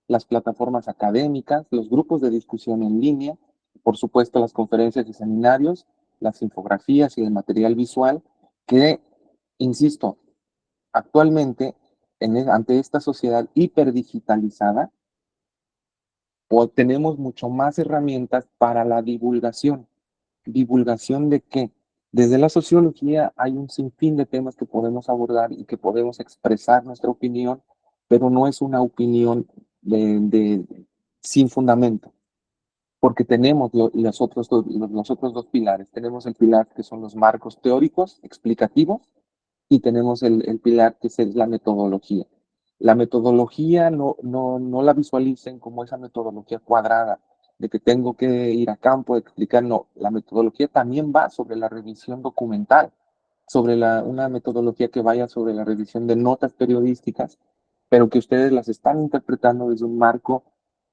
Speaker 3: las plataformas académicas, los grupos de discusión en línea, por supuesto las conferencias y seminarios, las infografías y el material visual, que, insisto, actualmente, ante esta sociedad hiperdigitalizada, tenemos mucho más herramientas para la divulgación. ¿Divulgación de qué? Desde la sociología hay un sinfín de temas que podemos abordar y que podemos expresar nuestra opinión, pero no es una opinión sin fundamento, porque tenemos los otros dos pilares. Tenemos el pilar que son los marcos teóricos, explicativos, y tenemos el pilar que es la metodología. La metodología no la visualicen como esa metodología cuadrada, de que tengo que ir a campo, explicar, no, la metodología también va sobre la revisión documental, sobre una metodología que vaya sobre la revisión de notas periodísticas, pero que ustedes las están interpretando desde un marco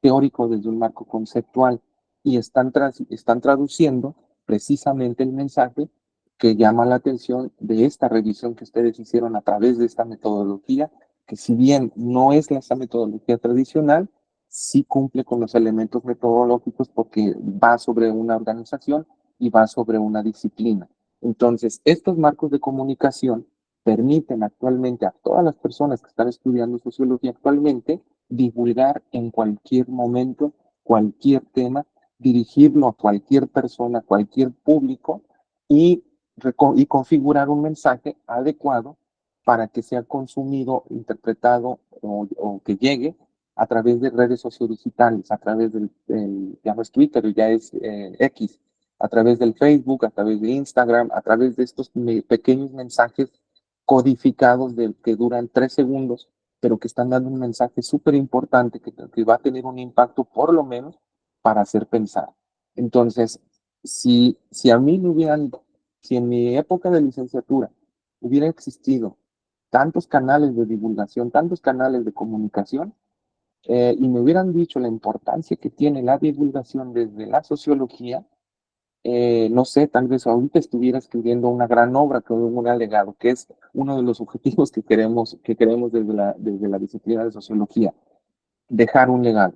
Speaker 3: teórico, desde un marco conceptual, y están traduciendo precisamente el mensaje que llama la atención de esta revisión que ustedes hicieron a través de esta metodología, que si bien no es esa metodología tradicional, sí cumple con los elementos metodológicos porque va sobre una organización y va sobre una disciplina. Entonces, estos marcos de comunicación permiten actualmente a todas las personas que están estudiando sociología actualmente divulgar en cualquier momento cualquier tema dirigirlo a cualquier persona, a cualquier público y configurar un mensaje adecuado para que sea consumido, interpretado o que llegue a través de redes sociodigitales, a través ya no es Twitter, ya es X, a través del Facebook, a través de Instagram, a través de estos pequeños mensajes codificados que duran 3 segundos, pero que están dando un mensaje súper importante que va a tener un impacto por lo menos para hacer pensar. Entonces, si a mí me hubieran, si en mi época de licenciatura hubiera existido tantos canales de divulgación, tantos canales de comunicación, y me hubieran dicho la importancia que tiene la divulgación desde la sociología, no sé, tal vez ahorita estuviera escribiendo una gran obra con un gran legado, que es uno de los objetivos que queremos desde la disciplina de sociología, dejar un legado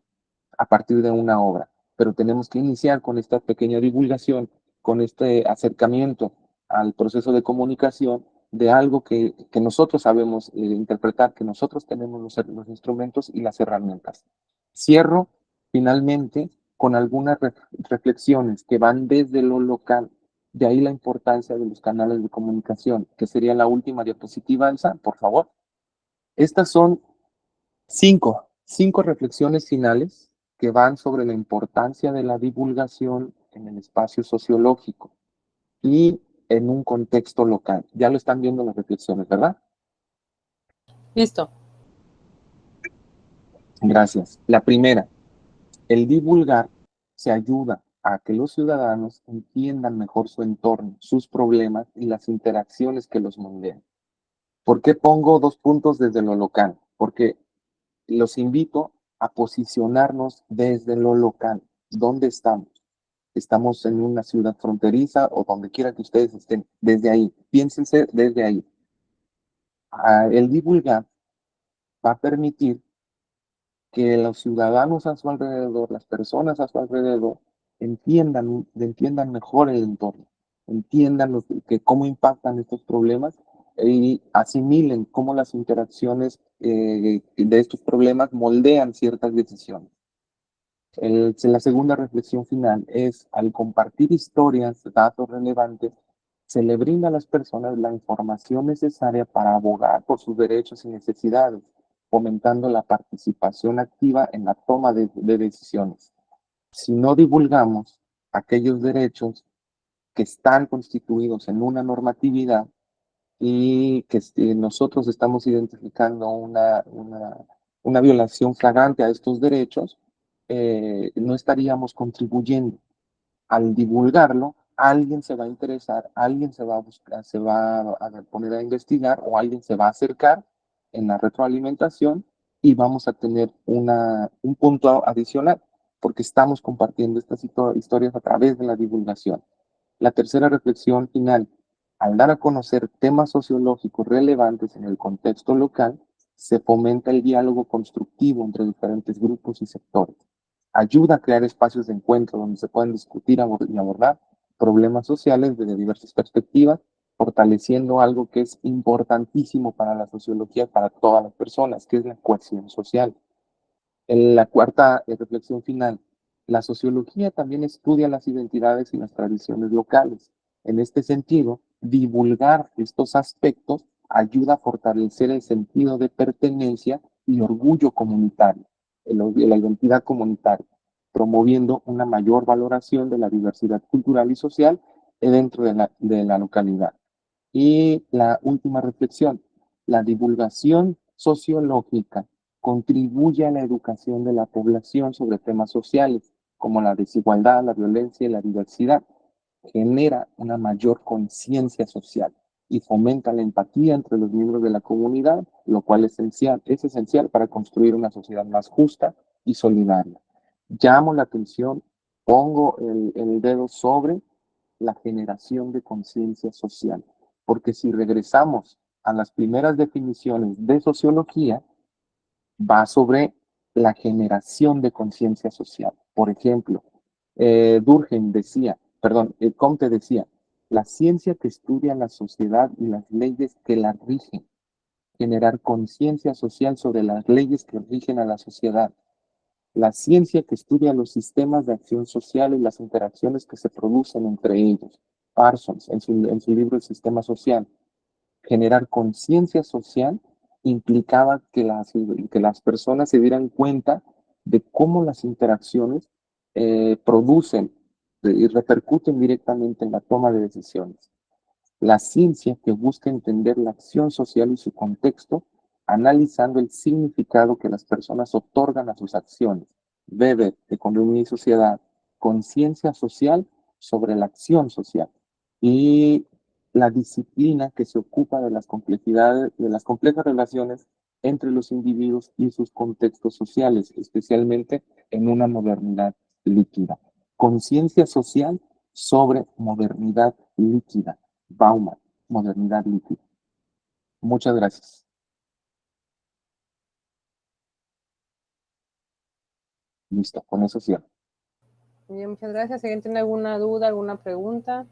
Speaker 3: a partir de una obra. Pero tenemos que iniciar con esta pequeña divulgación, con este acercamiento al proceso de comunicación de algo que nosotros sabemos interpretar, que nosotros tenemos los instrumentos y las herramientas. Cierro finalmente con algunas reflexiones que van desde lo local. De ahí la importancia de los canales de comunicación, que sería la última diapositiva, Elsa, por favor. Estas son cinco reflexiones finales que van sobre la importancia de la divulgación en el espacio sociológico y en un contexto local. Ya lo están viendo las reflexiones, ¿verdad?
Speaker 1: Listo.
Speaker 3: Gracias. La primera, el divulgar se ayuda a que los ciudadanos entiendan mejor su entorno, sus problemas y las interacciones que los moldean. ¿Por qué pongo 2 puntos desde lo local? Porque los invito a posicionarnos desde lo local. ¿Dónde estamos? Estamos en una ciudad fronteriza o donde quiera que ustedes estén. Desde ahí, piénsense desde ahí. El divulgar va a permitir que los ciudadanos a su alrededor, las personas a su alrededor, entiendan mejor el entorno, entiendan cómo impactan estos problemas y asimilen cómo las interacciones de estos problemas moldean ciertas decisiones. La segunda reflexión final es, al compartir historias, datos relevantes, se le brinda a las personas la información necesaria para abogar por sus derechos y necesidades, fomentando la participación activa en la toma de decisiones. Si no divulgamos aquellos derechos que están constituidos en una normatividad y que nosotros estamos identificando una violación flagrante a estos derechos, no estaríamos contribuyendo. Al divulgarlo, alguien se va a interesar, alguien se va a buscar, se va a poner a investigar o alguien se va a acercar en la retroalimentación y vamos a tener un punto adicional porque estamos compartiendo estas historias a través de la divulgación. La tercera reflexión final, al dar a conocer temas sociológicos relevantes en el contexto local, se fomenta el diálogo constructivo entre diferentes grupos y sectores. Ayuda a crear espacios de encuentro donde se pueden discutir y abordar problemas sociales desde diversas perspectivas, fortaleciendo algo que es importantísimo para la sociología, para todas las personas, que es la cohesión social. En la cuarta reflexión final, la sociología también estudia las identidades y las tradiciones locales. En este sentido, divulgar estos aspectos ayuda a fortalecer el sentido de pertenencia y orgullo comunitario, la identidad comunitaria, promoviendo una mayor valoración de la diversidad cultural y social dentro de la localidad. Y la última reflexión, la divulgación sociológica contribuye a la educación de la población sobre temas sociales como la desigualdad, la violencia y la diversidad. Genera una mayor conciencia social y fomenta la empatía entre los miembros de la comunidad, lo cual es esencial para construir una sociedad más justa y solidaria. Llamo la atención, pongo el dedo sobre la generación de conciencia social, porque si regresamos a las primeras definiciones de sociología, va sobre la generación de conciencia social. Por ejemplo, Comte decía, la ciencia que estudia la sociedad y las leyes que la rigen, generar conciencia social sobre las leyes que rigen a la sociedad, la ciencia que estudia los sistemas de acción social y las interacciones que se producen entre ellos. Parsons, en su libro El Sistema Social. Generar conciencia social implicaba que las personas se dieran cuenta de cómo las interacciones producen y repercuten directamente en la toma de decisiones. La ciencia que busca entender la acción social y su contexto, analizando el significado que las personas otorgan a sus acciones. Weber, Economía y Sociedad, conciencia social sobre la acción social. Y la disciplina que se ocupa de las complejidades, de las complejas relaciones entre los individuos y sus contextos sociales, especialmente en una modernidad líquida. Conciencia social sobre modernidad líquida. Bauman, modernidad líquida. Muchas gracias. Listo, con eso cierro.
Speaker 1: Bien, muchas gracias. Si alguien tiene alguna duda, alguna pregunta,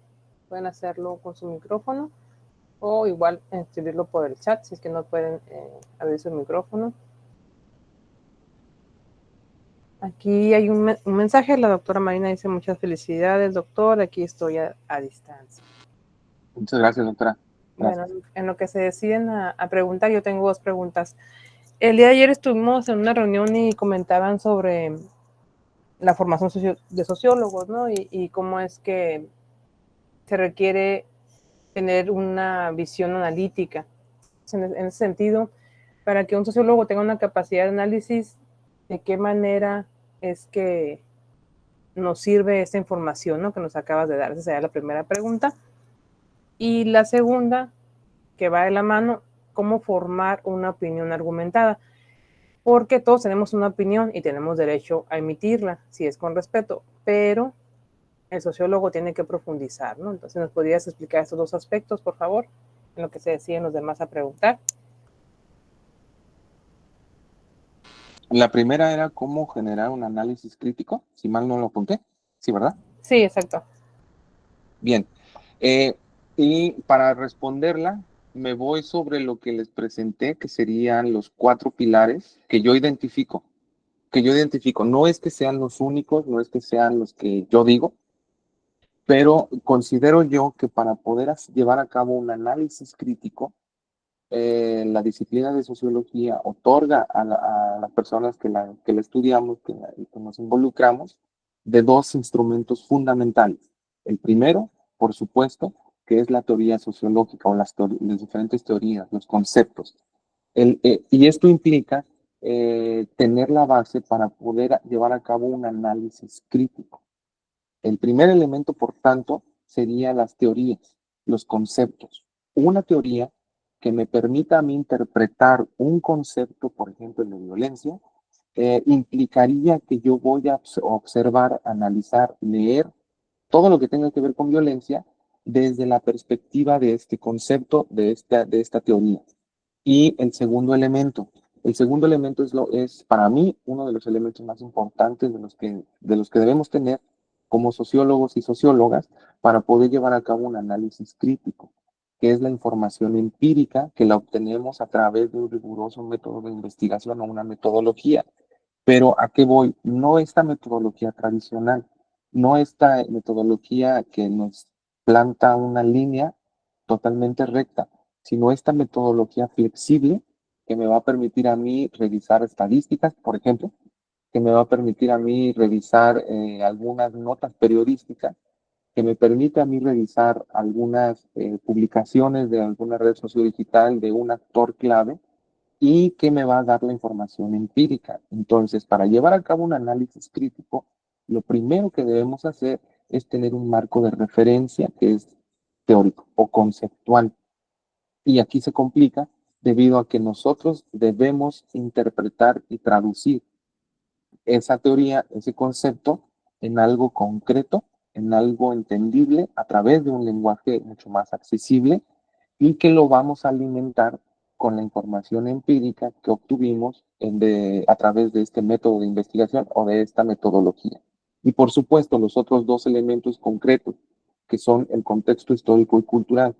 Speaker 1: pueden hacerlo con su micrófono o igual escribirlo por el chat si es que no pueden abrir su micrófono. Aquí hay un mensaje, la doctora Marina dice: muchas felicidades, doctor, aquí estoy a distancia.
Speaker 3: Muchas gracias, doctora. Gracias.
Speaker 1: Bueno, en lo que se deciden a preguntar, yo tengo dos preguntas. El día de ayer estuvimos en una reunión y comentaban sobre la formación de sociólogos, ¿no? Y cómo es que se requiere tener una visión analítica. En ese sentido, para que un sociólogo tenga una capacidad de análisis, ¿de qué manera es que nos sirve esta información, ¿no?, que nos acabas de dar? Esa sería la primera pregunta. Y la segunda, que va de la mano, ¿cómo formar una opinión argumentada? Porque todos tenemos una opinión y tenemos derecho a emitirla, si es con respeto, pero el sociólogo tiene que profundizar, ¿no? Entonces, ¿nos podrías explicar estos dos aspectos, por favor, en lo que se deciden los demás a preguntar?
Speaker 3: La primera era cómo generar un análisis crítico, si mal no lo apunté. Sí, ¿verdad?
Speaker 1: Sí, exacto.
Speaker 3: Bien. Y para responderla, me voy sobre lo que les presenté, que serían los 4 pilares que yo identifico. No es que sean los únicos, no es que sean los que yo digo, pero considero yo que para poder llevar a cabo un análisis crítico, la disciplina de sociología otorga a las personas que la estudiamos, que nos involucramos, de 2 instrumentos fundamentales. El primero, por supuesto, que es la teoría sociológica o las diferentes teorías, los conceptos. Y esto implica tener la base para poder llevar a cabo un análisis crítico. El primer elemento, por tanto, serían las teorías, los conceptos. Una teoría que me permita a mí interpretar un concepto, por ejemplo, de violencia, implicaría que yo voy a observar, analizar, leer todo lo que tenga que ver con violencia desde la perspectiva de este concepto, de esta teoría. Y el segundo elemento es para mí uno de los elementos más importantes de los que debemos tener como sociólogos y sociólogas para poder llevar a cabo un análisis crítico, que es la información empírica que la obtenemos a través de un riguroso método de investigación o una metodología. Pero ¿a qué voy? No esta metodología tradicional, no esta metodología que nos planta una línea totalmente recta, sino esta metodología flexible que me va a permitir a mí revisar estadísticas, por ejemplo, que me va a permitir a mí revisar algunas notas periodísticas, que me permite a mí revisar algunas publicaciones de alguna red sociodigital de un actor clave y que me va a dar la información empírica. Entonces, para llevar a cabo un análisis crítico, lo primero que debemos hacer es tener un marco de referencia que es teórico o conceptual. Y aquí se complica debido a que nosotros debemos interpretar y traducir esa teoría, ese concepto, en algo concreto, en algo entendible a través de un lenguaje mucho más accesible y que lo vamos a alimentar con la información empírica que obtuvimos a través de este método de investigación o de esta metodología. Y por supuesto, los otros 2 elementos concretos, que son el contexto histórico y cultural.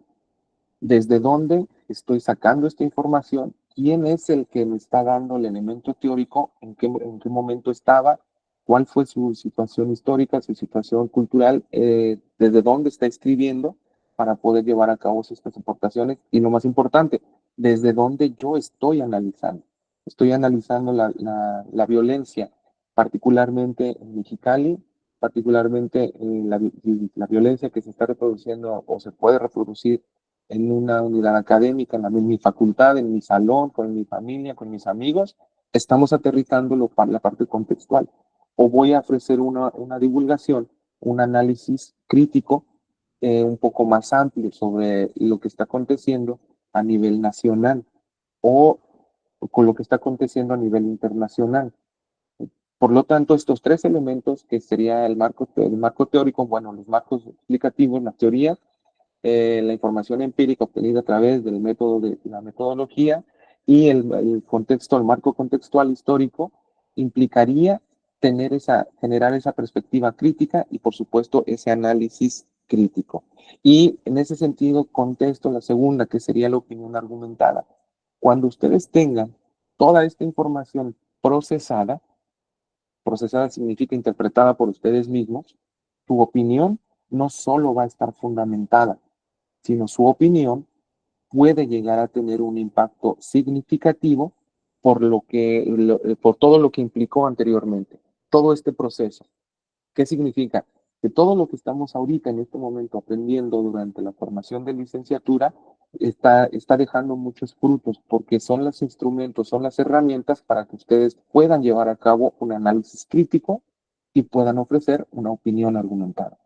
Speaker 3: ¿Desde dónde estoy sacando esta información quién es el que me está dando el elemento teórico, en qué momento estaba, cuál fue su situación histórica, su situación cultural, desde dónde está escribiendo para poder llevar a cabo estas aportaciones y lo más importante, desde dónde yo estoy analizando. Estoy analizando la violencia, particularmente en Mexicali, particularmente la violencia que se está reproduciendo o se puede reproducir en una unidad académica, en mi facultad, en mi salón, con mi familia, con mis amigos. Estamos aterrizando la parte contextual. O voy a ofrecer una divulgación, un análisis crítico un poco más amplio sobre lo que está aconteciendo a nivel nacional o con lo que está aconteciendo a nivel internacional. Por lo tanto, estos tres elementos, que sería el marco teórico, bueno, los marcos explicativos, las teorías, la información empírica obtenida a través del método de la metodología y el contexto, el marco contextual histórico, implicaría generar esa perspectiva crítica y, por supuesto, ese análisis crítico. Y en ese sentido, contesto la segunda, que sería la opinión argumentada. Cuando ustedes tengan toda esta información procesada significa interpretada por ustedes mismos, tu opinión no solo va a estar fundamentada, sino su opinión puede llegar a tener un impacto significativo por todo lo que implicó anteriormente, todo este proceso. ¿Qué significa? Que todo lo que estamos ahorita en este momento aprendiendo durante la formación de licenciatura está dejando muchos frutos porque son los instrumentos, son las herramientas para que ustedes puedan llevar a cabo un análisis crítico y puedan ofrecer una opinión argumentada.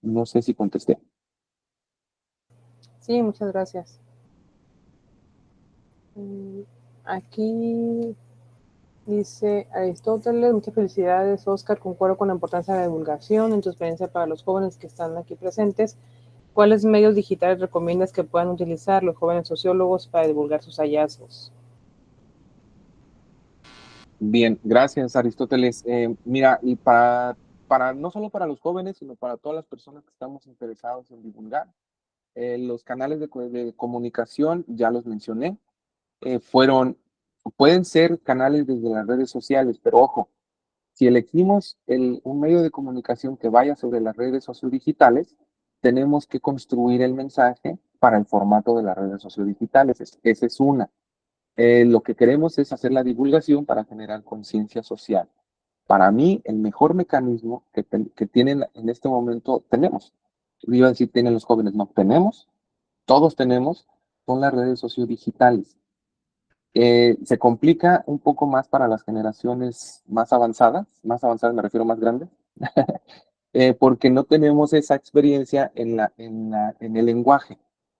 Speaker 3: No sé si contesté.
Speaker 1: Sí, muchas gracias. Aquí dice Aristóteles, muchas felicidades, Oscar, concuerdo con la importancia de la divulgación en tu experiencia para los jóvenes que están aquí presentes. ¿Cuáles medios digitales recomiendas que puedan utilizar los jóvenes sociólogos para divulgar sus hallazgos?
Speaker 3: Bien, gracias Aristóteles. Mira, y no solo para los jóvenes, sino para todas las personas que estamos interesados en divulgar, los canales de comunicación, ya los mencioné, pueden ser canales desde las redes sociales, pero ojo, si elegimos un medio de comunicación que vaya sobre las redes sociodigitales, tenemos que construir el mensaje para el formato de las redes sociodigitales. Esa es una. Lo que queremos es hacer la divulgación para generar conciencia social. Para mí, el mejor mecanismo que tienen en este momento, iba a decir tienen los jóvenes, no, todos tenemos, son las redes sociodigitales. Se complica un poco más para las generaciones más avanzadas me refiero más grandes, porque no tenemos esa experiencia en el lenguaje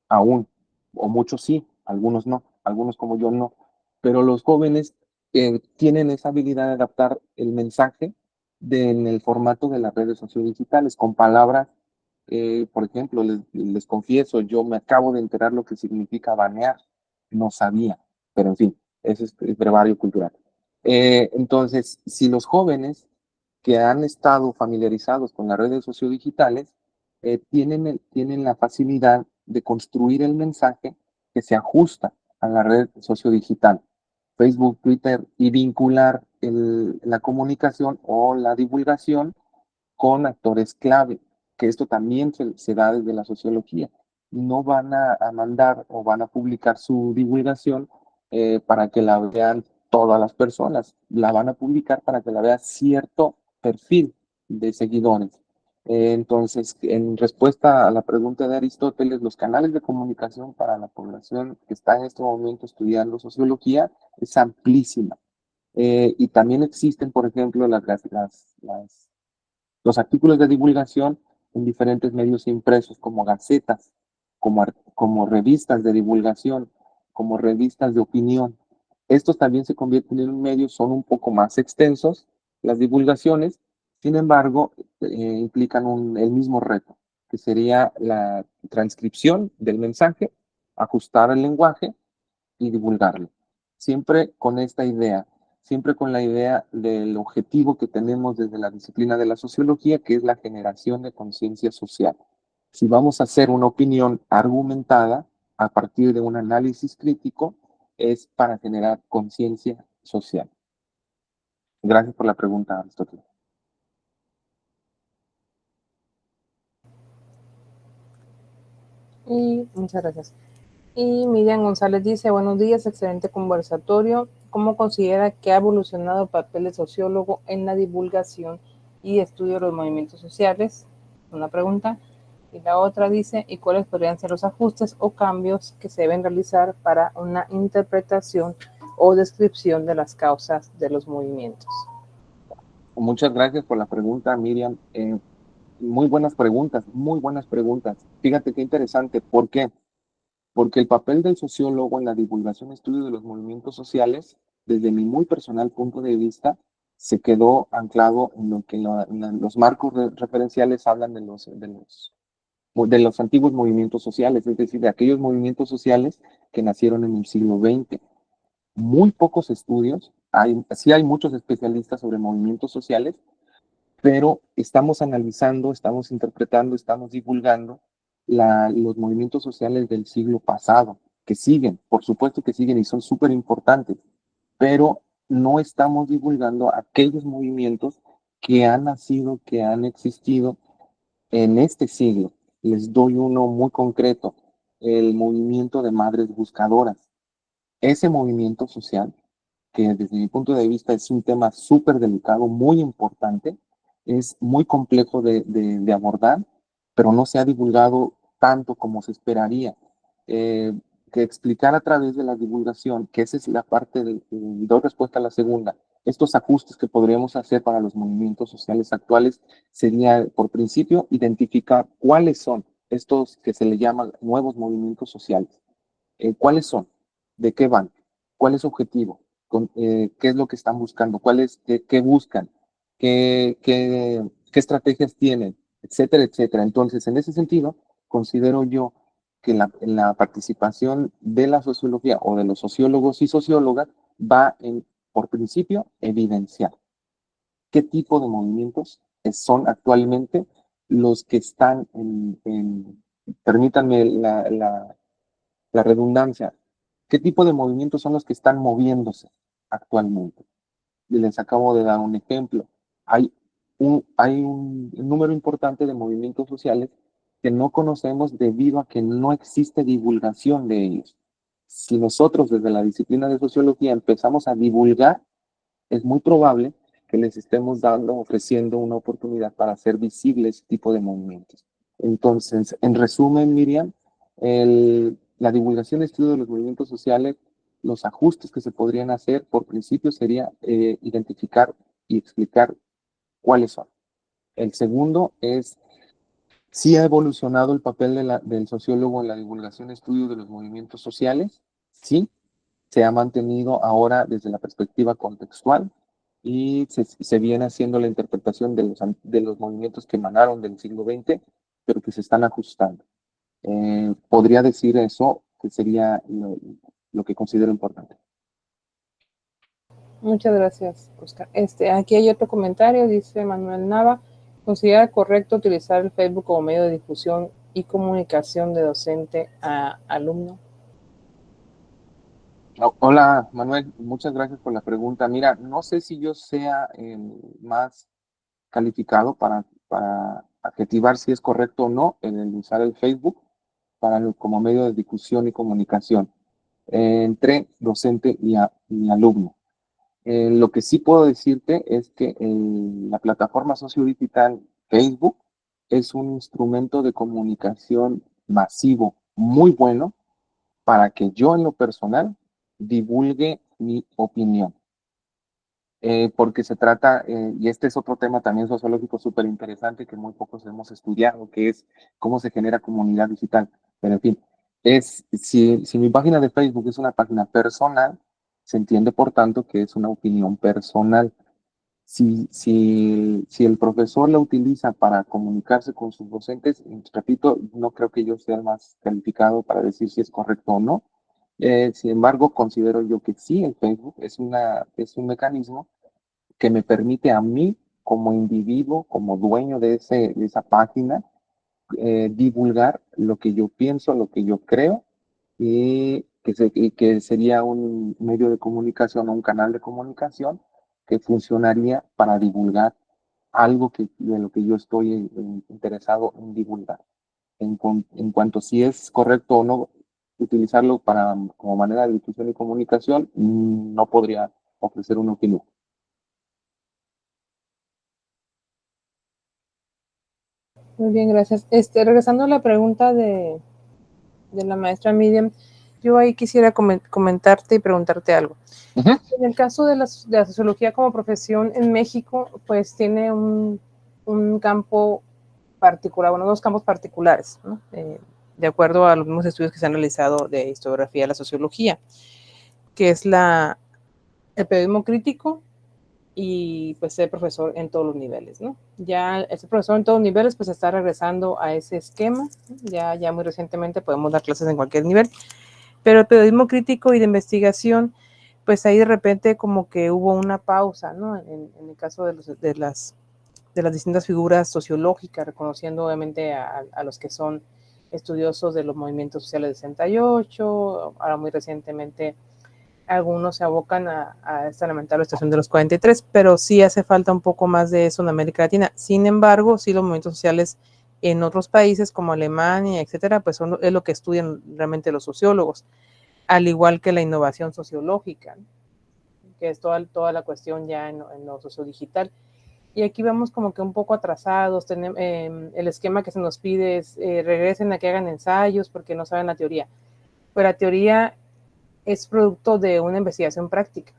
Speaker 3: aún, o muchos sí, algunos no, algunos como yo no, pero los jóvenes tienen esa habilidad de adaptar el mensaje en el formato de las redes sociodigitales con palabras, por ejemplo, les confieso, yo me acabo de enterar lo que significa banear, no sabía, pero en fin, ese es el brevario cultural. Entonces, si los jóvenes que han estado familiarizados con las redes sociodigitales tienen la facilidad de construir el mensaje que se ajusta a la red sociodigital, Facebook, Twitter, y vincular la comunicación o la divulgación con actores clave, que esto también se da desde la sociología. No van a mandar o van a publicar su divulgación para que la vean todas las personas, la van a publicar para que la vea cierto perfil de seguidores. Entonces, en respuesta a la pregunta de Aristóteles, los canales de comunicación para la población que está en este momento estudiando sociología es amplísima. Y también existen, por ejemplo, los artículos de divulgación en diferentes medios impresos, como gacetas, como revistas de divulgación, como revistas de opinión. Estos también se convierten en un medio, son un poco más extensos las divulgaciones, sin embargo, implican el mismo reto, que sería la transcripción del mensaje, ajustar el lenguaje y divulgarlo. Siempre con esta idea, siempre con la idea del objetivo que tenemos desde la disciplina de la sociología, que es la generación de conciencia social. Si vamos a hacer una opinión argumentada a partir de un análisis crítico, es para generar conciencia social. Gracias por la pregunta, Aristóteles.
Speaker 1: Y muchas gracias. Y Miriam González dice, buenos días, excelente conversatorio. ¿Cómo considera que ha evolucionado el papel del sociólogo en la divulgación y estudio de los movimientos sociales? Una pregunta. Y la otra dice, ¿y cuáles podrían ser los ajustes o cambios que se deben realizar para una interpretación o descripción de las causas de los movimientos?
Speaker 3: Muchas gracias por la pregunta, Miriam. Muy buenas preguntas, muy buenas preguntas. Fíjate qué interesante. ¿Por qué? Porque el papel del sociólogo en la divulgación y estudio de los movimientos sociales, desde mi muy personal punto de vista, se quedó anclado en lo que los marcos referenciales hablan de los antiguos movimientos sociales, es decir, de aquellos movimientos sociales que nacieron en el siglo XX. Muy pocos estudios, sí hay muchos especialistas sobre movimientos sociales, pero estamos analizando, estamos interpretando, estamos divulgando los movimientos sociales del siglo pasado, que siguen, por supuesto que siguen y son súper importantes, pero no estamos divulgando aquellos movimientos que han nacido, que han existido en este siglo. Les doy uno muy concreto, el movimiento de madres buscadoras. Ese movimiento social, que desde mi punto de vista es un tema súper delicado, muy importante, es muy complejo de abordar, pero no se ha divulgado tanto como se esperaría. Que explicar a través de la divulgación, que esa es la parte doy respuesta a la segunda, estos ajustes que podríamos hacer para los movimientos sociales actuales sería, por principio, identificar cuáles son estos que se le llaman nuevos movimientos sociales. ¿Cuáles son? ¿De qué van? ¿Cuál es su objetivo? ¿Qué es lo que están buscando? ¿Qué buscan? ¿Qué estrategias tienen? Etcétera, etcétera. Entonces, en ese sentido, considero yo que la participación de la sociología o de los sociólogos y sociólogas va por principio, evidenciar qué tipo de movimientos son actualmente los que están permítanme la redundancia, ¿qué tipo de movimientos son los que están moviéndose actualmente? Y les acabo de dar un ejemplo. Hay un número importante de movimientos sociales que no conocemos debido a que no existe divulgación de ellos. Si nosotros desde la disciplina de sociología empezamos a divulgar, es muy probable que les estemos ofreciendo una oportunidad para hacer visible ese tipo de movimientos. Entonces, en resumen, Miriam, la divulgación y estudio de los movimientos sociales, los ajustes que se podrían hacer, por principio, sería identificar y explicar cuáles son. El segundo es, si ha evolucionado el papel del sociólogo en la divulgación y estudio de los movimientos sociales, sí, se ha mantenido ahora desde la perspectiva contextual y se viene haciendo la interpretación de los movimientos que emanaron del siglo XX, pero que se están ajustando. Podría decir eso, que sería lo que considero importante.
Speaker 1: Muchas gracias, Oscar. Aquí hay otro comentario, dice Manuel Nava, ¿considera correcto utilizar el Facebook como medio de difusión y comunicación de docente a alumno?
Speaker 3: Hola, Manuel, muchas gracias por la pregunta. Mira, no sé si yo sea el más calificado para adjetivar si es correcto o no en el usar el Facebook como medio de difusión y comunicación entre docente y alumno. Lo que sí puedo decirte es que la plataforma sociodigital Facebook es un instrumento de comunicación masivo muy bueno para que yo en lo personal divulgue mi opinión. Porque se trata, y este es otro tema también sociológico súper interesante que muy pocos hemos estudiado, que es cómo se genera comunidad digital. Pero en fin, si mi página de Facebook es una página personal, se entiende por tanto que es una opinión personal. Si el profesor la utiliza para comunicarse con sus docentes, repito, no creo que yo sea el más calificado para decir si es correcto o no. Sin embargo, considero yo que sí, el Facebook es un mecanismo que me permite a mí, como individuo, como dueño de esa página, divulgar lo que yo pienso, lo que yo creo, y que sería un medio de comunicación o un canal de comunicación que funcionaría para divulgar algo de lo que yo estoy interesado en divulgar. En cuanto si es correcto o no utilizarlo como manera de difusión y comunicación, no podría ofrecer una opinión.
Speaker 1: Muy bien, gracias. Regresando a la pregunta de la maestra Miriam, yo ahí quisiera comentarte y preguntarte algo.
Speaker 3: Uh-huh.
Speaker 1: En el caso de la sociología como profesión en México, pues tiene un campo particular, bueno, dos campos particulares, ¿no? De acuerdo a los mismos estudios que se han realizado de historiografía de la sociología, que es el periodismo crítico y pues ser profesor en todos los niveles, ¿no? Ya ese profesor en todos los niveles pues está regresando a ese esquema, ¿no? Ya muy recientemente podemos dar clases en cualquier nivel, pero el periodismo crítico y de investigación, pues ahí de repente como que hubo una pausa, ¿no? En el caso de las distintas figuras sociológicas, reconociendo obviamente a los que son estudiosos de los movimientos sociales de 68, ahora muy recientemente algunos se abocan a esta lamentable situación de los 43, pero sí hace falta un poco más de eso en América Latina. Sin embargo, sí los movimientos sociales en otros países como Alemania, etcétera, pues es lo que estudian realmente los sociólogos, al igual que la innovación sociológica, ¿no? Que es toda la cuestión ya en lo sociodigital. Y aquí vamos como que un poco atrasados, el esquema que se nos pide es regresen a que hagan ensayos porque no saben la teoría, pero la teoría es producto de una investigación práctica,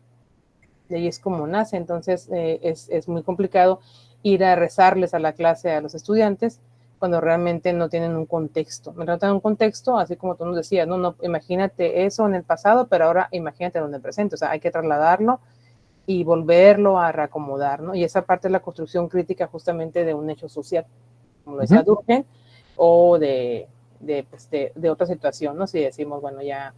Speaker 1: de ahí es como nace, entonces es muy complicado ir a rezarles a la clase a los estudiantes cuando realmente no tienen un contexto, no tienen un contexto, así como tú nos decías, no, imagínate eso en el pasado, pero ahora imagínate en el presente, o sea, hay que trasladarlo y volverlo a reacomodar, ¿no? Y esa parte es la construcción crítica justamente de un hecho social, como lo decía Durkheim, o de otra situación, ¿no? Si decimos, bueno, ya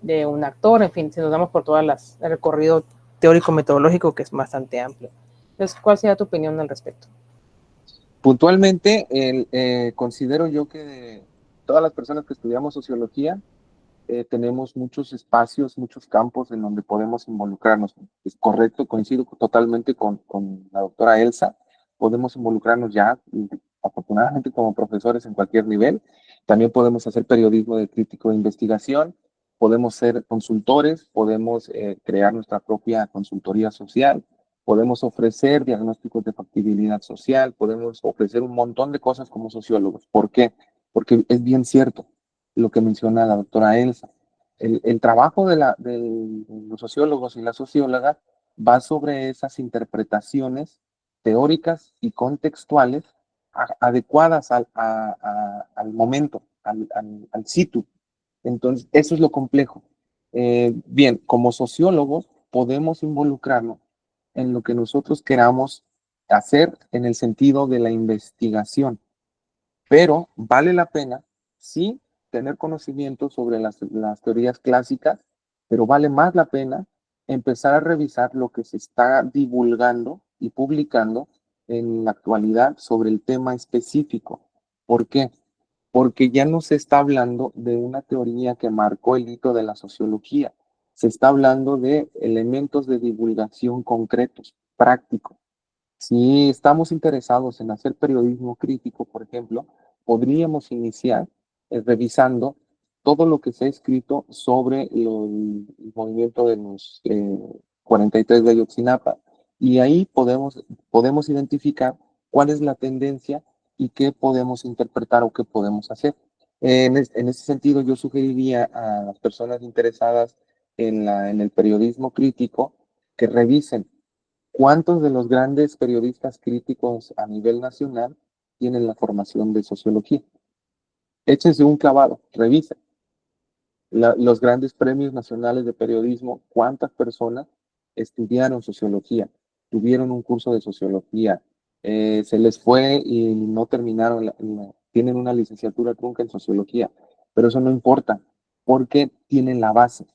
Speaker 1: de un actor, en fin, si nos damos por el recorrido teórico-metodológico que es bastante amplio. Entonces, ¿cuál sería tu opinión al respecto?
Speaker 3: Puntualmente, considero yo que todas las personas que estudiamos sociología tenemos muchos espacios, muchos campos en donde podemos involucrarnos. Es correcto, coincido totalmente con la doctora Elsa. Podemos involucrarnos ya, afortunadamente, como profesores en cualquier nivel. También podemos hacer periodismo de crítico de investigación, podemos ser consultores, podemos crear nuestra propia consultoría social, podemos ofrecer diagnósticos de factibilidad social, podemos ofrecer un montón de cosas como sociólogos. ¿Por qué? Porque es bien cierto lo que menciona la doctora Elsa. El trabajo de los sociólogos y las sociólogas va sobre esas interpretaciones teóricas y contextuales adecuadas al momento, al situ. Entonces, eso es lo complejo. Bien, como sociólogos podemos involucrarnos en lo que nosotros queramos hacer en el sentido de la investigación, pero vale la pena, sí, tener conocimiento sobre las teorías clásicas, pero vale más la pena empezar a revisar lo que se está divulgando y publicando en la actualidad sobre el tema específico. ¿Por qué? Porque ya no se está hablando de una teoría que marcó el hito de la sociología, se está hablando de elementos de divulgación concretos, prácticos. Si estamos interesados en hacer periodismo crítico, por ejemplo, podríamos iniciar revisando todo lo que se ha escrito sobre el movimiento de los 43 de Ayotzinapa. Y ahí podemos identificar cuál es la tendencia y qué podemos interpretar o qué podemos hacer. En ese sentido, yo sugeriría a las personas interesadas en el periodismo crítico que revisen cuántos de los grandes periodistas críticos a nivel nacional tienen la formación de sociología. Échense un clavado, revisen. Los grandes premios nacionales de periodismo, ¿cuántas personas estudiaron sociología? Tuvieron un curso de sociología, se les fue y no terminaron, tienen una licenciatura trunca en sociología, pero eso no importa, porque tienen la base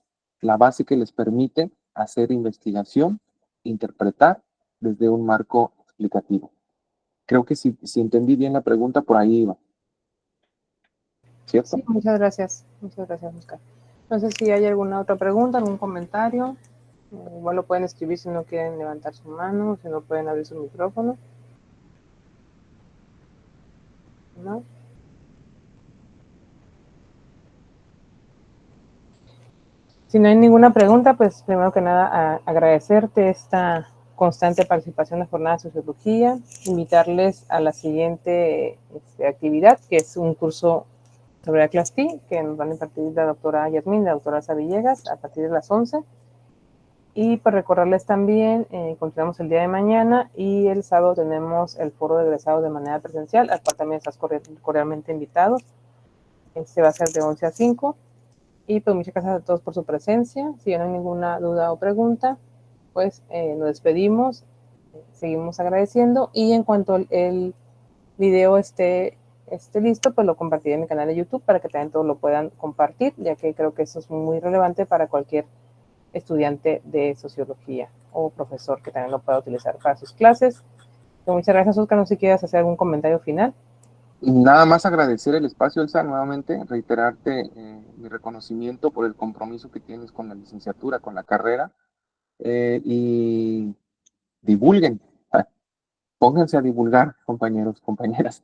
Speaker 3: que les permite hacer investigación, interpretar desde un marco explicativo. Creo que si entendí bien la pregunta, por ahí iba. ¿Cierto?
Speaker 1: Sí, muchas gracias, Oscar. No sé si hay alguna otra pregunta, algún comentario. Igual lo pueden escribir si no quieren levantar su mano, si no pueden abrir su micrófono. ¿No? Si no hay ninguna pregunta, pues primero que nada agradecerte esta constante participación en la jornada de sociología, invitarles a la siguiente actividad, que es un curso sobre la clase T, que nos van a impartir la doctora Yasmín, la doctora Savillegas, a partir de las 11. Y para recordarles también, continuamos el día de mañana y el sábado tenemos el foro de egresados de manera presencial, al cual también estás cordialmente invitados. Este va a ser de 11 a 5. Y pues muchas gracias a todos por su presencia. Si no hay ninguna duda o pregunta, pues nos despedimos, seguimos agradeciendo y en cuanto el video esté listo, pues lo compartiré en mi canal de YouTube para que también todos lo puedan compartir, ya que creo que eso es muy relevante para cualquier estudiante de sociología o profesor que también lo pueda utilizar para sus clases. Muchas gracias, Oscar. No sé si quieres hacer algún comentario final.
Speaker 3: Nada más agradecer el espacio, Elsa, nuevamente, reiterarte mi reconocimiento por el compromiso que tienes con la licenciatura, con la carrera, y divulguen, pónganse a divulgar, compañeros, compañeras.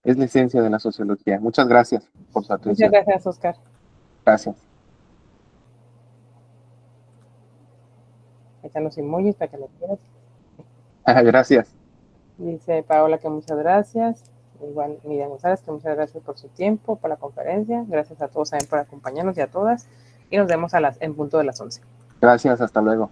Speaker 3: Es la esencia de la sociología. Muchas gracias por su atención.
Speaker 1: Muchas gracias, Oscar.
Speaker 3: Gracias.
Speaker 1: Ahí están los emojis para que lo quieras.
Speaker 3: Gracias.
Speaker 1: Dice Paola que muchas gracias. Igual Miriam González que muchas gracias por su tiempo, por la conferencia. Gracias a todos también por acompañarnos y a todas. Y nos vemos en punto de las 11.
Speaker 3: Gracias, hasta luego.